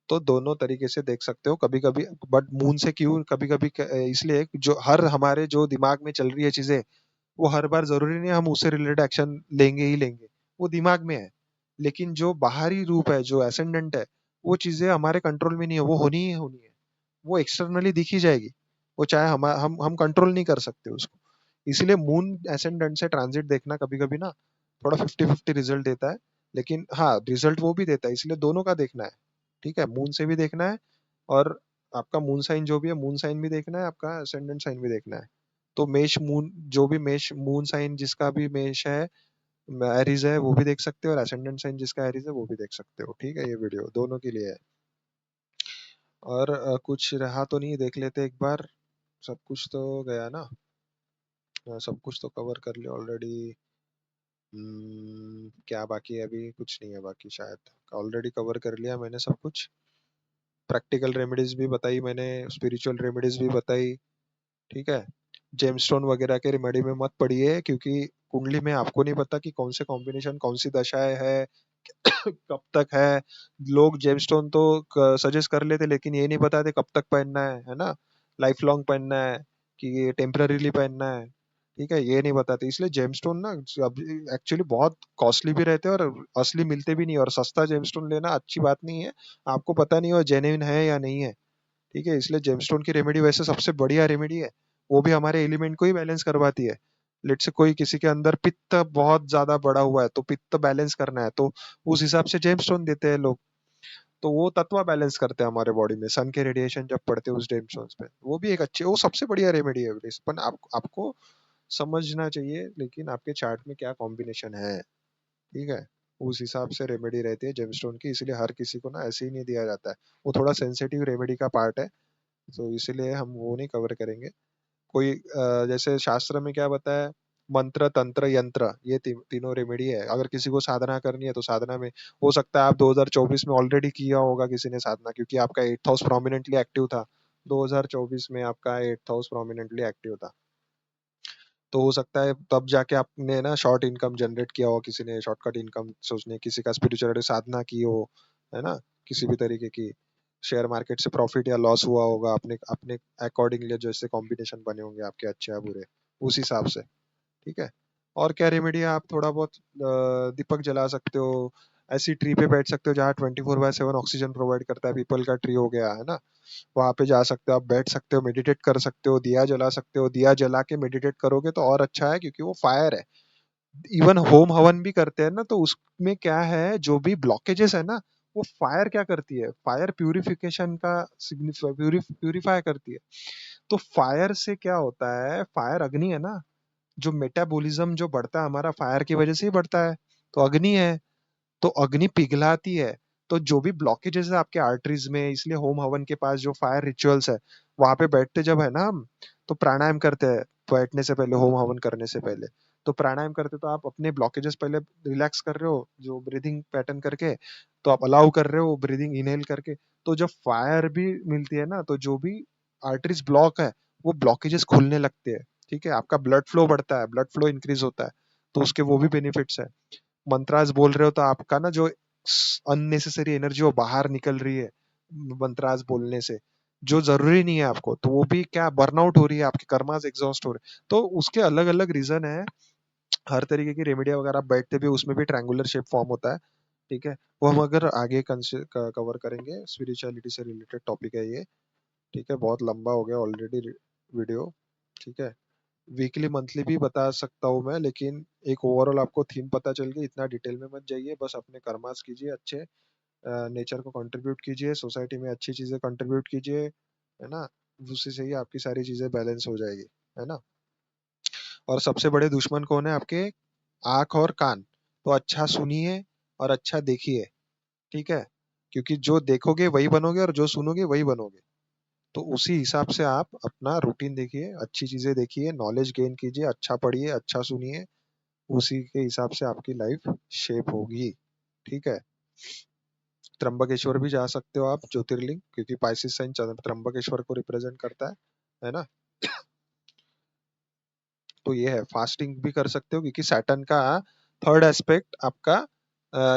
तो दोनों तरीके से देख सकते हो कभी कभी। बट मून से क्यों कभी कभी, इसलिए जो हर हमारे जो दिमाग में चल रही है चीजें, वो हर बार जरूरी नहीं है हम उससे रिलेटेड एक्शन लेंगे ही लेंगे, वो दिमाग में है। लेकिन जो बाहरी रूप है, जो एसेंडेंट है, वो चीजें हमारे कंट्रोल में नहीं है, वो होनी ही होनी है, वो एक्सटर्नली दिखी जाएगी। वो चाहे हम कंट्रोल नहीं कर सकते उसको। इसीलिए मून एसेंडेंट से ट्रांजिट देखना कभी कभी ना थोड़ा 50-50 रिजल्ट देता है। लेकिन हाँ, रिजल्ट वो भी देता है, इसलिए दोनों का देखना है। ठीक है, मून से भी देखना है, और आपका मून साइन जो भी है, मून साइन भी देखना है, आपका असेंडेंट साइन भी देखना है। तो मेष मून, जो भी मेष मून साइन जिसका भी मेष है, एरीज है, वो भी देख सकते हो, और असेंडेंट साइन जिसका एरीज है वो भी देख सकते हो। ठीक है, ये वीडियो दोनों के लिए है। और कुछ रहा तो नहीं, देख लेते एक बार। सब कुछ तो गया ना। सब कुछ तो कवर कर लिया ऑलरेडी। क्या बाकी है? अभी कुछ नहीं है बाकी शायद, ऑलरेडी कवर कर लिया मैंने सब कुछ। प्रैक्टिकल रेमेडीज भी बताई मैंने, स्पिरिचुअल रेमेडीज भी बताई। ठीक है, जेमस्टोन वगैरह के रेमेडी में मत पड़िए, क्योंकि कुंडली में आपको नहीं पता कि कौन से कॉम्बिनेशन, कौन सी दशाएं है, कब तक है। लोग जेमस्टोन तो सजेस्ट कर लेते, लेकिन ये नहीं बताते कब तक पहनना है ना, लाइफ लॉन्ग पहनना है कि ये टेम्पररीली पहनना है। ठीक है, ये नहीं बताते, इसलिए जेमस्टोन ना एक्चुअली बहुत कॉस्टली भी रहते हैं, और असली मिलते भी नहीं, और सस्ता जेमस्टोन लेना अच्छी बात नहीं है। आपको पता नहीं हो जेन्युइन है या नहीं है। ठीक है, इसलिए जेमस्टोन की रेमेडी वैसे सबसे बढ़िया रेमेडी है। वो भी हमारे एलिमेंट को ही बैलेंस करवाती है। लेट से कोई किसी के अंदर पित्त बहुत ज्यादा बढ़ा हुआ है, तो पित्त बैलेंस करना है, तो उस हिसाब से जेमस्टोन देते हैं लोग। तो वो तत्व बैलेंस करते हैं हमारे बॉडी में, सन के रेडिएशन जब पड़ते हैं उस जेमस्टोन्स पे, वो भी एक अच्छी, वो सबसे बढ़िया रेमेडी है। पर आपको समझना चाहिए, लेकिन आपके चार्ट में क्या कॉम्बिनेशन है। ठीक है, उस हिसाब से रेमेडी रहती है जेमस्टोन की, इसलिए हर किसी को ना ऐसे ही नहीं दिया जाता है। वो थोड़ा सेंसिटिव रेमेडी का पार्ट है, तो इसीलिए हम वो नहीं कवर करेंगे। कोई जैसे शास्त्र में क्या बताया, मंत्र, तंत्र, यंत्र, ये तीनों रेमेडी है। अगर किसी को साधना करनी है तो साधना में, हो सकता है आप 2024 में ऑलरेडी किया होगा किसी ने साधना, क्योंकि आपका 8th हाउस प्रोमिनेंटली एक्टिव था। 2024 में आपका 8th हाउस प्रोमिनेंटली एक्टिव था। तो हो सकता है तब जाके आपने ना शॉर्ट इनकम जनरेट किया हो, किसी ने शॉर्टकट इनकम सोचने, किसी का स्पिरिचुअलिटी साधना की हो, है ना, किसी भी तरीके की। शेयर मार्केट से प्रॉफिट या लॉस हुआ होगा, अपने अपने अकॉर्डिंगली जैसे कॉम्बिनेशन बने होंगे आपके अच्छे या बुरे, उस हिसाब से। ठीक है, और क्या रेमेडी है, आप थोड़ा बहुत दीपक जला सकते हो, ऐसी ट्री पे बैठ सकते हो जहाँ 24/7 ऑक्सीजन प्रोवाइड करता है, पीपल का ट्री हो गया है ना, वहां पे जा सकते हो, आप बैठ सकते हो, मेडिटेट कर सकते हो, दिया जला सकते हो, दिया जला के मेडिटेट करोगे तो और अच्छा है, क्योंकि वो फायर है। इवन होम हवन भी करते हैं ना, तो उसमें क्या है, जो भी ब्लॉकेजेस है ना, वो फायर क्या करती है, फायर प्यूरिफिकेशन का प्यूरिफाई करती है। तो फायर से क्या होता है, फायर अग्नि है ना, जो मेटाबॉलिज्म जो बढ़ता है हमारा फायर की वजह से ही बढ़ता है, तो अग्नि है, तो अग्नि पिघलाती है। तो जो भी ब्लॉकेजेस है आपके आर्टरीज में, इसलिए होम हवन के पास जो फायर रिचुअल्स है, वहां पे बैठते जब है ना हम, तो प्राणायाम करते हैं बैठने से पहले, होम हवन करने से पहले। तो प्राणायाम करते तो आप अपने ब्लॉकेजेस पहले रिलैक्स कर रहे हो, जो ब्रीदिंग पैटर्न करके, तो आप अलाउ कर रहे हो ब्रीदिंग इनहेल करके। तो जब फायर भी मिलती है ना, तो जो भी आर्टरीज ब्लॉक है, वो ब्लॉकेजेस खुलने लगते हैं। ठीक है, आपका ब्लड फ्लो बढ़ता है, ब्लड फ्लो इंक्रीज होता है, तो उसके वो भी बेनिफिट्स है। मंत्रास बोल रहे हो तो आपका ना जो अननेसेसरी एनर्जी वो बाहर निकल रही है मंत्रास बोलने से, जो जरूरी नहीं है आपको, तो वो भी क्या बर्नआउट हो रही है, आपके कर्मास एग्जॉस्ट हो रहे हैं। तो उसके अलग अलग रीजन है, हर तरीके की रेमेडी वगैरह आप बैठते भी उसमें भी ट्रायंगुलर शेप फॉर्म होता है। ठीक है, वो हम अगर आगे कवर करेंगे, स्पिरिचुअलिटी से रिलेटेड टॉपिक है ये। ठीक है, बहुत लंबा हो गया ऑलरेडी वीडियो। ठीक है, वीकली मंथली भी बता सकता हूँ मैं, लेकिन एक ओवरऑल आपको थीम पता चल गई, इतना डिटेल में मत जाइए, बस अपने कर्मास कीजिए अच्छे, नेचर को कंट्रीब्यूट कीजिए, सोसाइटी में अच्छी चीजें कंट्रीब्यूट कीजिए, है ना, उसी से ही आपकी सारी चीजें बैलेंस हो जाएगी, है ना। और सबसे बड़े दुश्मन कौन है आपके, आंख और कान। तो अच्छा सुनिए और अच्छा देखिए। ठीक है, क्योंकि जो देखोगे वही बनोगे और जो सुनोगे वही बनोगे। तो उसी हिसाब से आप अपना रूटीन देखिए, अच्छी चीजें देखिए, नॉलेज गेन कीजिए, अच्छा पढ़िए, अच्छा सुनिए, उसी के हिसाब से आपकी लाइफ शेप होगी। ठीक है, त्र्यंबकेश्वर भी जा सकते हो आप, ज्योतिर्लिंग, क्योंकि पाइसिस साइन त्र्यंबकेश्वर को रिप्रेजेंट करता है ना। तो ये है, फास्टिंग भी कर सकते हो, क्योंकि सैटर्न का थर्ड एस्पेक्ट आपका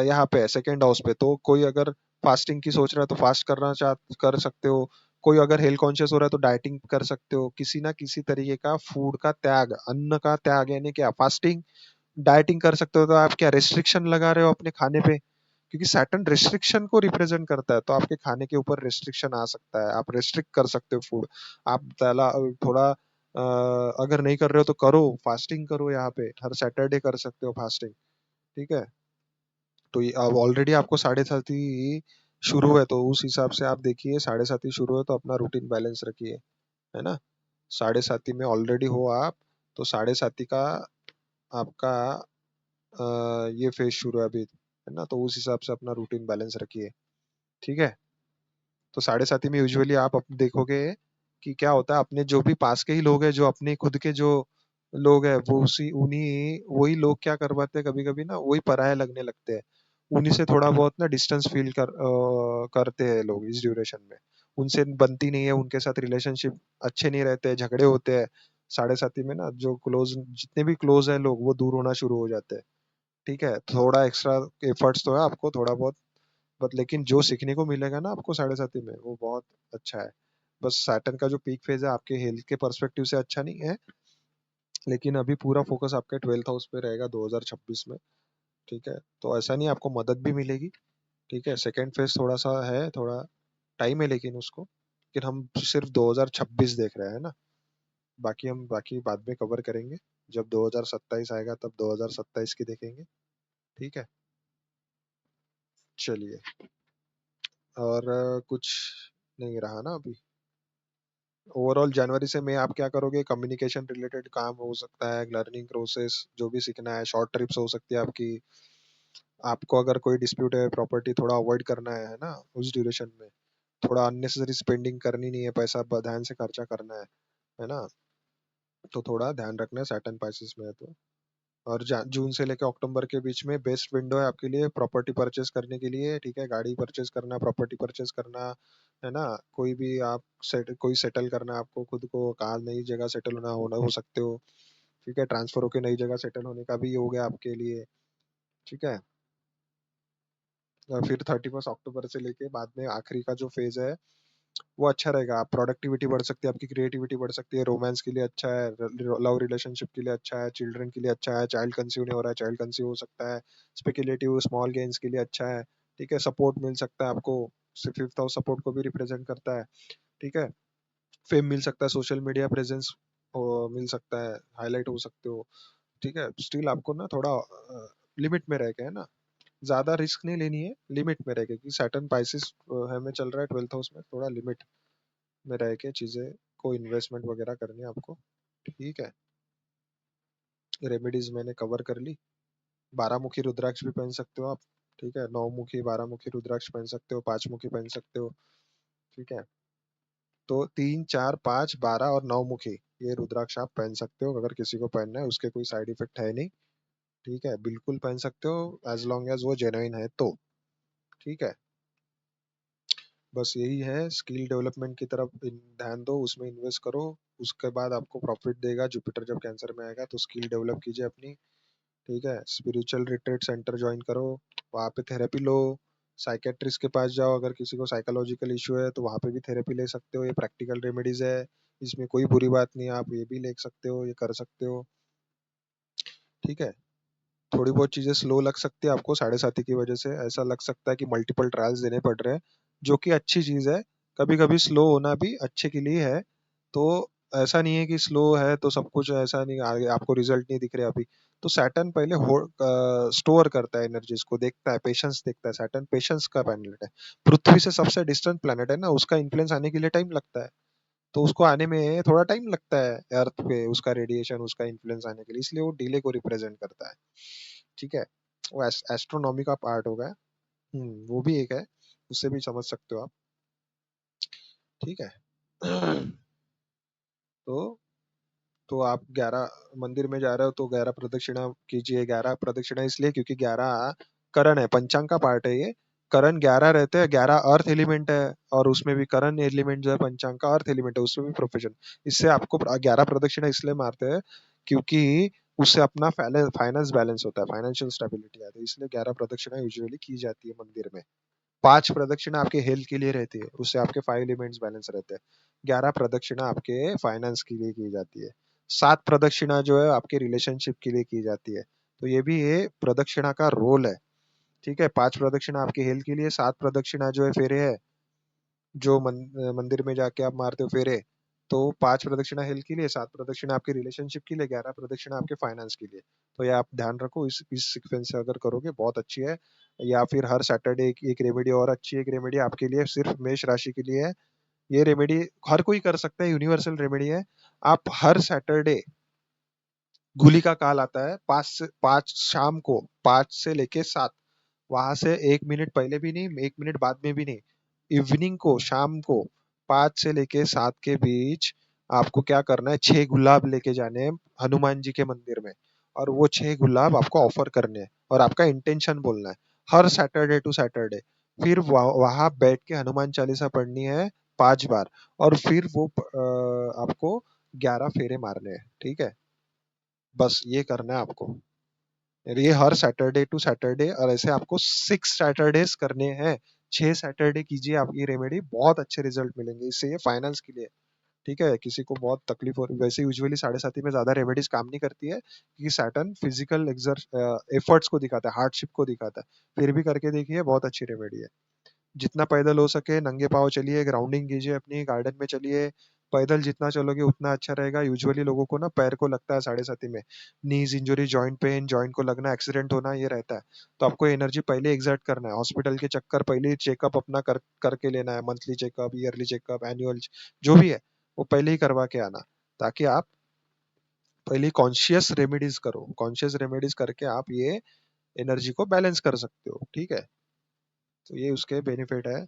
यहाँ पे है, सेकेंड हाउस पे। तो कोई अगर फास्टिंग की सोच रहा है तो फास्ट करना चाह कर सकते हो, कोई अगर हेल्थ कॉन्शियस हो रहा है तो डाइटिंग कर सकते हो, किसी ना किसी तरीके का फूड का त्याग, अन्न का त्याग, यानी क्या फास्टिंग, डाइटिंग कर सकते हो। तो आप क्या रिस्ट्रिक्शन लगा रहे हो अपने खाने पे, क्योंकि सैटर्न रिस्ट्रिक्शन को रिप्रेजेंट करता है, तो आपके खाने के ऊपर रिस्ट्रिक्शन आ सकता है, आप रिस्ट्रिक्ट कर सकते हो फूड। आप थोड़ा अगर नहीं कर रहे हो तो करो, फास्टिंग करो, यहाँ पे हर सैटरडे कर सकते हो फास्टिंग। ठीक है, तो ये अब ऑलरेडी आपको 7:30 शुरू है, तो उस हिसाब से आप देखिए, 7:30 शुरू है तो अपना रूटीन बैलेंस रखिए, है ना। 7:30 में ऑलरेडी हो आप, तो 7:30 का आपका ये फेज शुरू है अभी, है ना, तो उस हिसाब से अपना रूटीन बैलेंस रखिए। ठीक है, तो 7:30 में यूजुअली आप देखोगे कि क्या होता है, अपने जो भी पास के ही लोग हैं, जो अपने खुद के जो लोग हैं, वो उसी उन्हीं वही लोग क्या करवाते हैं, कभी कभी ना वही पराये लगने लगते हैं, उन्हीं से थोड़ा बहुत ना डिस्टेंस फील करते हैं लोग इस ड्यूरेशन में, उनसे बनती नहीं है, उनके साथ रिलेशनशिप अच्छे नहीं रहते, झगड़े होते हैं। 7:30 में ना जो क्लोज, जितने भी क्लोज है लोग, वो दूर होना शुरू हो जाते हैं। ठीक है, थोड़ा एक्स्ट्रा एफर्ट्स तो है आपको, थोड़ा बहुत, बट लेकिन जो सीखने को मिलेगा ना आपको 7:30 में, वो बहुत अच्छा है। बस सैटर्न का जो पीक फेज है आपके हेल्थ के पर्सपेक्टिव से अच्छा नहीं है, लेकिन अभी पूरा फोकस आपके 12th हाउस पे रहेगा 2026 में। ठीक है, तो ऐसा नहीं, आपको मदद भी मिलेगी। ठीक है, सेकेंड फेज थोड़ा सा है, थोड़ा टाइम है, लेकिन हम सिर्फ 2026 देख रहे हैं ना, बाकी हम बाकी बाद में कवर करेंगे, जब 2027 आएगा तब 2027 की देखेंगे। ठीक है, चलिए, और कुछ नहीं रहा ना अभी। ओवरऑल जनवरी से मई आप क्या करोगे, कम्युनिकेशन रिलेटेड काम हो सकता है, लर्निंग प्रोसेस जो भी सीखना है, शॉर्ट ट्रिप्स हो सकती है आपकी, आपको अगर कोई डिस्प्यूट है, प्रॉपर्टी थोड़ा अवॉइड करना है ना उस ड्यूरेशन में, थोड़ा अननेसेसरी स्पेंडिंग करनी नहीं है, पैसा ध्यान से खर्चा करना है ना, तो थोड़ा ध्यान रखना है, सैटर्न पाइसेस में है तो। और जून से लेकर अक्टूबर के बीच में बेस्ट विंडो है आपके लिए प्रॉपर्टी परचेस करने के लिए। ठीक है, गाड़ी परचेस करना, प्रॉपर्टी परचेस करना, है ना, कोई भी आप कोई सेटल करना है आपको, खुद को कहाँ नई जगह सेटल होना हो सकते हो। ठीक है, ट्रांसफर होकर नई जगह सेटल होने का भी हो गया आपके लिए। ठीक है, और फिर 31 अक्टूबर से लेके बाद में आखिरी का जो फेज है, वो अच्छा रहेगा। आप प्रोडक्टिविटी बढ़ सकती है, आपकी क्रिएटिविटी बढ़ सकती है, रोमांस के लिए अच्छा है, लव रिलेशनशिप के लिए अच्छा है, चिल्ड्रन के लिए अच्छा है, चाइल्ड कंसीव नहीं हो रहा है, चाइल्ड कंसीव हो सकता है, स्पेकुलेटिव स्मॉल गेन्स के लिए अच्छा है, ठीक है, सपोर्ट मिल सकता है आपको, फिफ्थ हाउस सपोर्ट को भी रिप्रेजेंट करता है, ठीक है, फेम मिल सकता है, सोशल मीडिया प्रेजेंस मिल सकता है, हाईलाइट हो सकते हो, ठीक है, स्टिल आपको ना थोड़ा लिमिट में रह के, है ना, ज्यादा रिस्क नहीं लेनी है, लिमिट में रह के, क्योंकि सैटर्न पाइसिस हमें चल रहा है 12th हाउस में, थोड़ा लिमिट में रह के चीजें को इन्वेस्टमेंट वगैरह करनी है आपको, ठीक है। रेमेडीज मैंने कवर कर ली। 12 मुखी रुद्राक्ष भी पहन सकते हो आप, ठीक है, 9 मुखी 12 मुखी रुद्राक्ष पहन सकते हो, 5 मुखी पहन सकते हो, ठीक है। तो 3, 4, 5, 12 और 9 मुखी ये रुद्राक्ष आप पहन सकते हो, अगर किसी को पहनना है, उसके कोई साइड इफेक्ट है नहीं, ठीक है, बिल्कुल पहन सकते हो, एज लॉन्ग एज वो जेन्युइन है तो, ठीक है। बस यही है, स्किल डेवलपमेंट की तरफ ध्यान दो, उसमें इन्वेस्ट करो, उसके बाद आपको प्रॉफिट देगा। जुपिटर जब कैंसर में आएगा तो स्किल डेवलप कीजिए अपनी, ठीक है, स्पिरिचुअल रिट्रीट सेंटर ज्वाइन करो, वहाँ पे थेरेपी लो, साइकेट्रिस्ट के पास जाओ, अगर किसी को साइकोलॉजिकल इशू है तो वहाँ पे भी थेरेपी ले सकते हो, ये प्रैक्टिकल रेमेडीज है, इसमें कोई बुरी बात नहीं है, आप ये भी ले सकते हो, ये कर सकते हो, ठीक है। थोड़ी बहुत चीजें स्लो लग सकती है आपको, 7.5 की वजह से ऐसा लग सकता है कि मल्टीपल ट्रायल्स देने पड़ रहे हैं, जो कि अच्छी चीज है, कभी कभी स्लो होना भी अच्छे के लिए है। तो ऐसा नहीं है कि स्लो है तो सब कुछ ऐसा नहीं, आगे आपको रिजल्ट नहीं दिख रहे अभी। तो सैटर्न पहले स्टोर करता है एनर्जीज को, देखता है, पेशेंस देखता है, सैटर्न पेशेंस का प्लैनेट है, पृथ्वी से सबसे डिस्टेंट प्लैनेट है ना, उसका इन्फ्लुएंस आने के लिए टाइम लगता है, तो उसको आने में थोड़ा टाइम लगता है अर्थ पे, उसका रेडिएशन, उसका इन्फ्लुएंस आने के लिए, इसलिए वो डिले को रिप्रेजेंट करता है, ठीक है। वो एस्ट्रोनॉमी का पार्ट होगा। वो भी एक है, उससे भी समझ सकते हो आप, ठीक है। तो तो आप 11 मंदिर में जा रहे हो तो 11 प्रदक्षिणा कीजिए। 11 प्रदक्षिणा इसलिए क्योंकि 11 करण है, पंचांग का पार्ट है ये, करण 11 रहते हैं, 11 अर्थ एलिमेंट है, और उसमें भी करण एलिमेंट जो है पंचांग का अर्थ एलिमेंट है, उसमें भी प्रोफेशन। इससे आपको 11 प्रदक्षिणा इसलिए मारते हैं क्योंकि उससे अपना फाइनेंस बैलेंस होता है, फाइनेंशियल स्टेबिलिटी आती है, इसलिए 11 प्रदक्षिणा यूजुअली की जाती है मंदिर में। 5 प्रदक्षिणा आपके हेल्थ के लिए रहती है, उससे आपके 5 एलिमेंट्स बैलेंस रहते हैं। 11 प्रदक्षिणा आपके फाइनेंस के लिए की जाती है। 7 प्रदक्षिणा जो है आपके रिलेशनशिप के लिए की जाती है। तो ये भी ये प्रदक्षिणा का रोल है, ठीक है। 5 प्रदक्षिणा आपके हेल्थ के लिए, 7 प्रदक्षिणा जो है फेरे है, जो मंदिर में जाके आप मारते हो फेरे, तो 5 प्रदक्षिणा हेल्थ के लिए, 7 प्रदक्षिणा आपके रिलेशनशिप के लिए, 11 प्रदक्षिणा आपके फाइनेंस के लिए। तो ये आप ध्यान रखो, इस सीक्वेंस से अगर करोगे बहुत अच्छी है। या फिर हर सैटरडे एक रेमेडी और अच्छी, एक रेमेडी आपके लिए सिर्फ मेष राशि के लिए है। ये रेमेडी हर कोई कर सकता है, यूनिवर्सल रेमेडी है। आप हर सैटरडे, गुली का काल आता है 5 शाम को, 5 से लेके 7, वहां से 1 मिनट पहले भी नहीं, 1 मिनट बाद में भी नहीं, इवनिंग को, शाम को 5 से लेके 7 के बीच आपको क्या करना है, 6 गुलाब लेके जाने हैं हनुमान जी के मंदिर में, और वो 6 गुलाब आपको ऑफर करने हैं, और आपका इंटेंशन बोलना है, हर सैटरडे टू सैटरडे। फिर वहां बैठ के हनुमान चालीसा पढ़नी है 5 बार, और फिर वो आपको 11 फेरे मारने हैं, ठीक है। बस ये करना है आपको, ये हर सैटरडे टू सैटरडे, और ऐसे आपको 6 सैटरडेज करने हैं। 6 सैटरडे कीजिए आप ये रेमेडी, बहुत अच्छे रिजल्ट मिलेंगे इससे, ये फाइनेंस के लिए, ठीक है। किसी को बहुत तकलीफ हो, वैसे यूजुअली 7.5 में ज्यादा रेमेडीज काम नहीं करती है, क्योंकि सैटर्न फिजिकल एफर्ट्स को दिखाता है, हार्डशिप को दिखाता है। फिर भी करके देखिए, बहुत अच्छी रेमेडी है। जितना पैदल हो सके नंगे पाँव चलिए, ग्राउंडिंग कीजिए, अपनी गार्डन में चलिए, पैदल जितना चलोगे उतना अच्छा रहेगा। यूजुअली लोगों को ना पैर को लगता है 7.5 में, नीज इंजरी, जॉइंट पेन, जॉइंट को लगना, एक्सीडेंट होना, ये रहता है। तो आपको एनर्जी पहले एग्जर्ट करना है, हॉस्पिटल के चक्कर पहले चेकअप अपना करके लेना है, monthly checkup, yearly checkup, annual, जो भी है वो पहले ही करवा के आना, ताकि आप पहले कॉन्शियस रेमेडीज करो, कॉन्शियस रेमेडीज करके आप ये एनर्जी को बैलेंस कर सकते हो, ठीक है। तो ये उसके बेनिफिट है,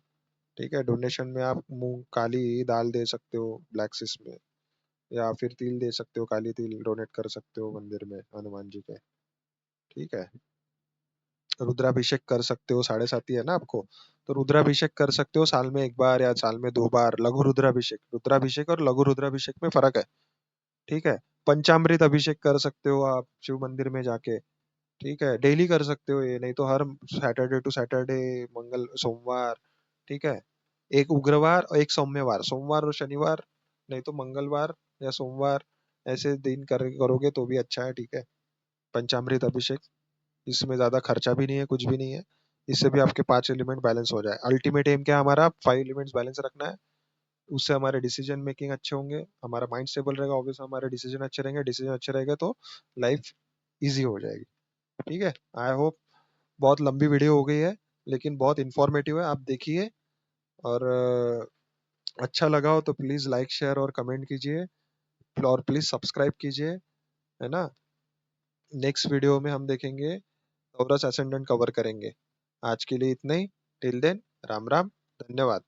ठीक है। डोनेशन में आप मूंग काली दाल दे सकते हो ब्लैक सिस में, या फिर तिल दे सकते हो, काली तिल डोनेट कर सकते हो मंदिर में हनुमान जी के, ठीक है। रुद्राभिषेक कर सकते हो, 7.5 है ना आपको, तो रुद्राभिषेक कर सकते हो साल में 1 बार या साल में 2 बार, लघु रुद्राभिषेक, रुद्राभिषेक और लघु रुद्राभिषेक में फर्क है, ठीक है। पंचामृत अभिषेक कर सकते हो आप शिव मंदिर में जाके, ठीक है, डेली कर सकते हो ये, नहीं तो हर सैटरडे टू सैटरडे, मंगल सोमवार, ठीक है। एक उग्रवार और एक सौम्यवार, सोमवार और शनिवार, नहीं तो मंगलवार या सोमवार, ऐसे दिन करोगे तो भी अच्छा है, ठीक है। पंचामृत अभिषेक, इसमें ज्यादा खर्चा भी नहीं है, कुछ भी नहीं है। इससे भी आपके 5 एलिमेंट बैलेंस हो जाए। अल्टीमेट एम क्या है हमारा, 5 एलिमेंट्स बैलेंस रखना है। उससे हमारे डिसीजन मेकिंग अच्छे होंगे, हमारा माइंड स्टेबल रहेगा, ऑब्वियस हमारे डिसीजन अच्छे रहेंगे, डिसीजन अच्छे रहेंगे तो लाइफ इजी हो जाएगी। ठीक है। आई होप, बहुत लंबी वीडियो हो गई है लेकिन बहुत इंफॉर्मेटिव है, आप देखिए। और अच्छा लगा हो तो प्लीज लाइक शेयर और कमेंट कीजिए, और प्लीज सब्सक्राइब कीजिए, है ना। नेक्स्ट वीडियो में हम देखेंगे टॉरस असेंडेंट कवर करेंगे। आज के लिए इतना ही। टिल देन, राम राम, धन्यवाद।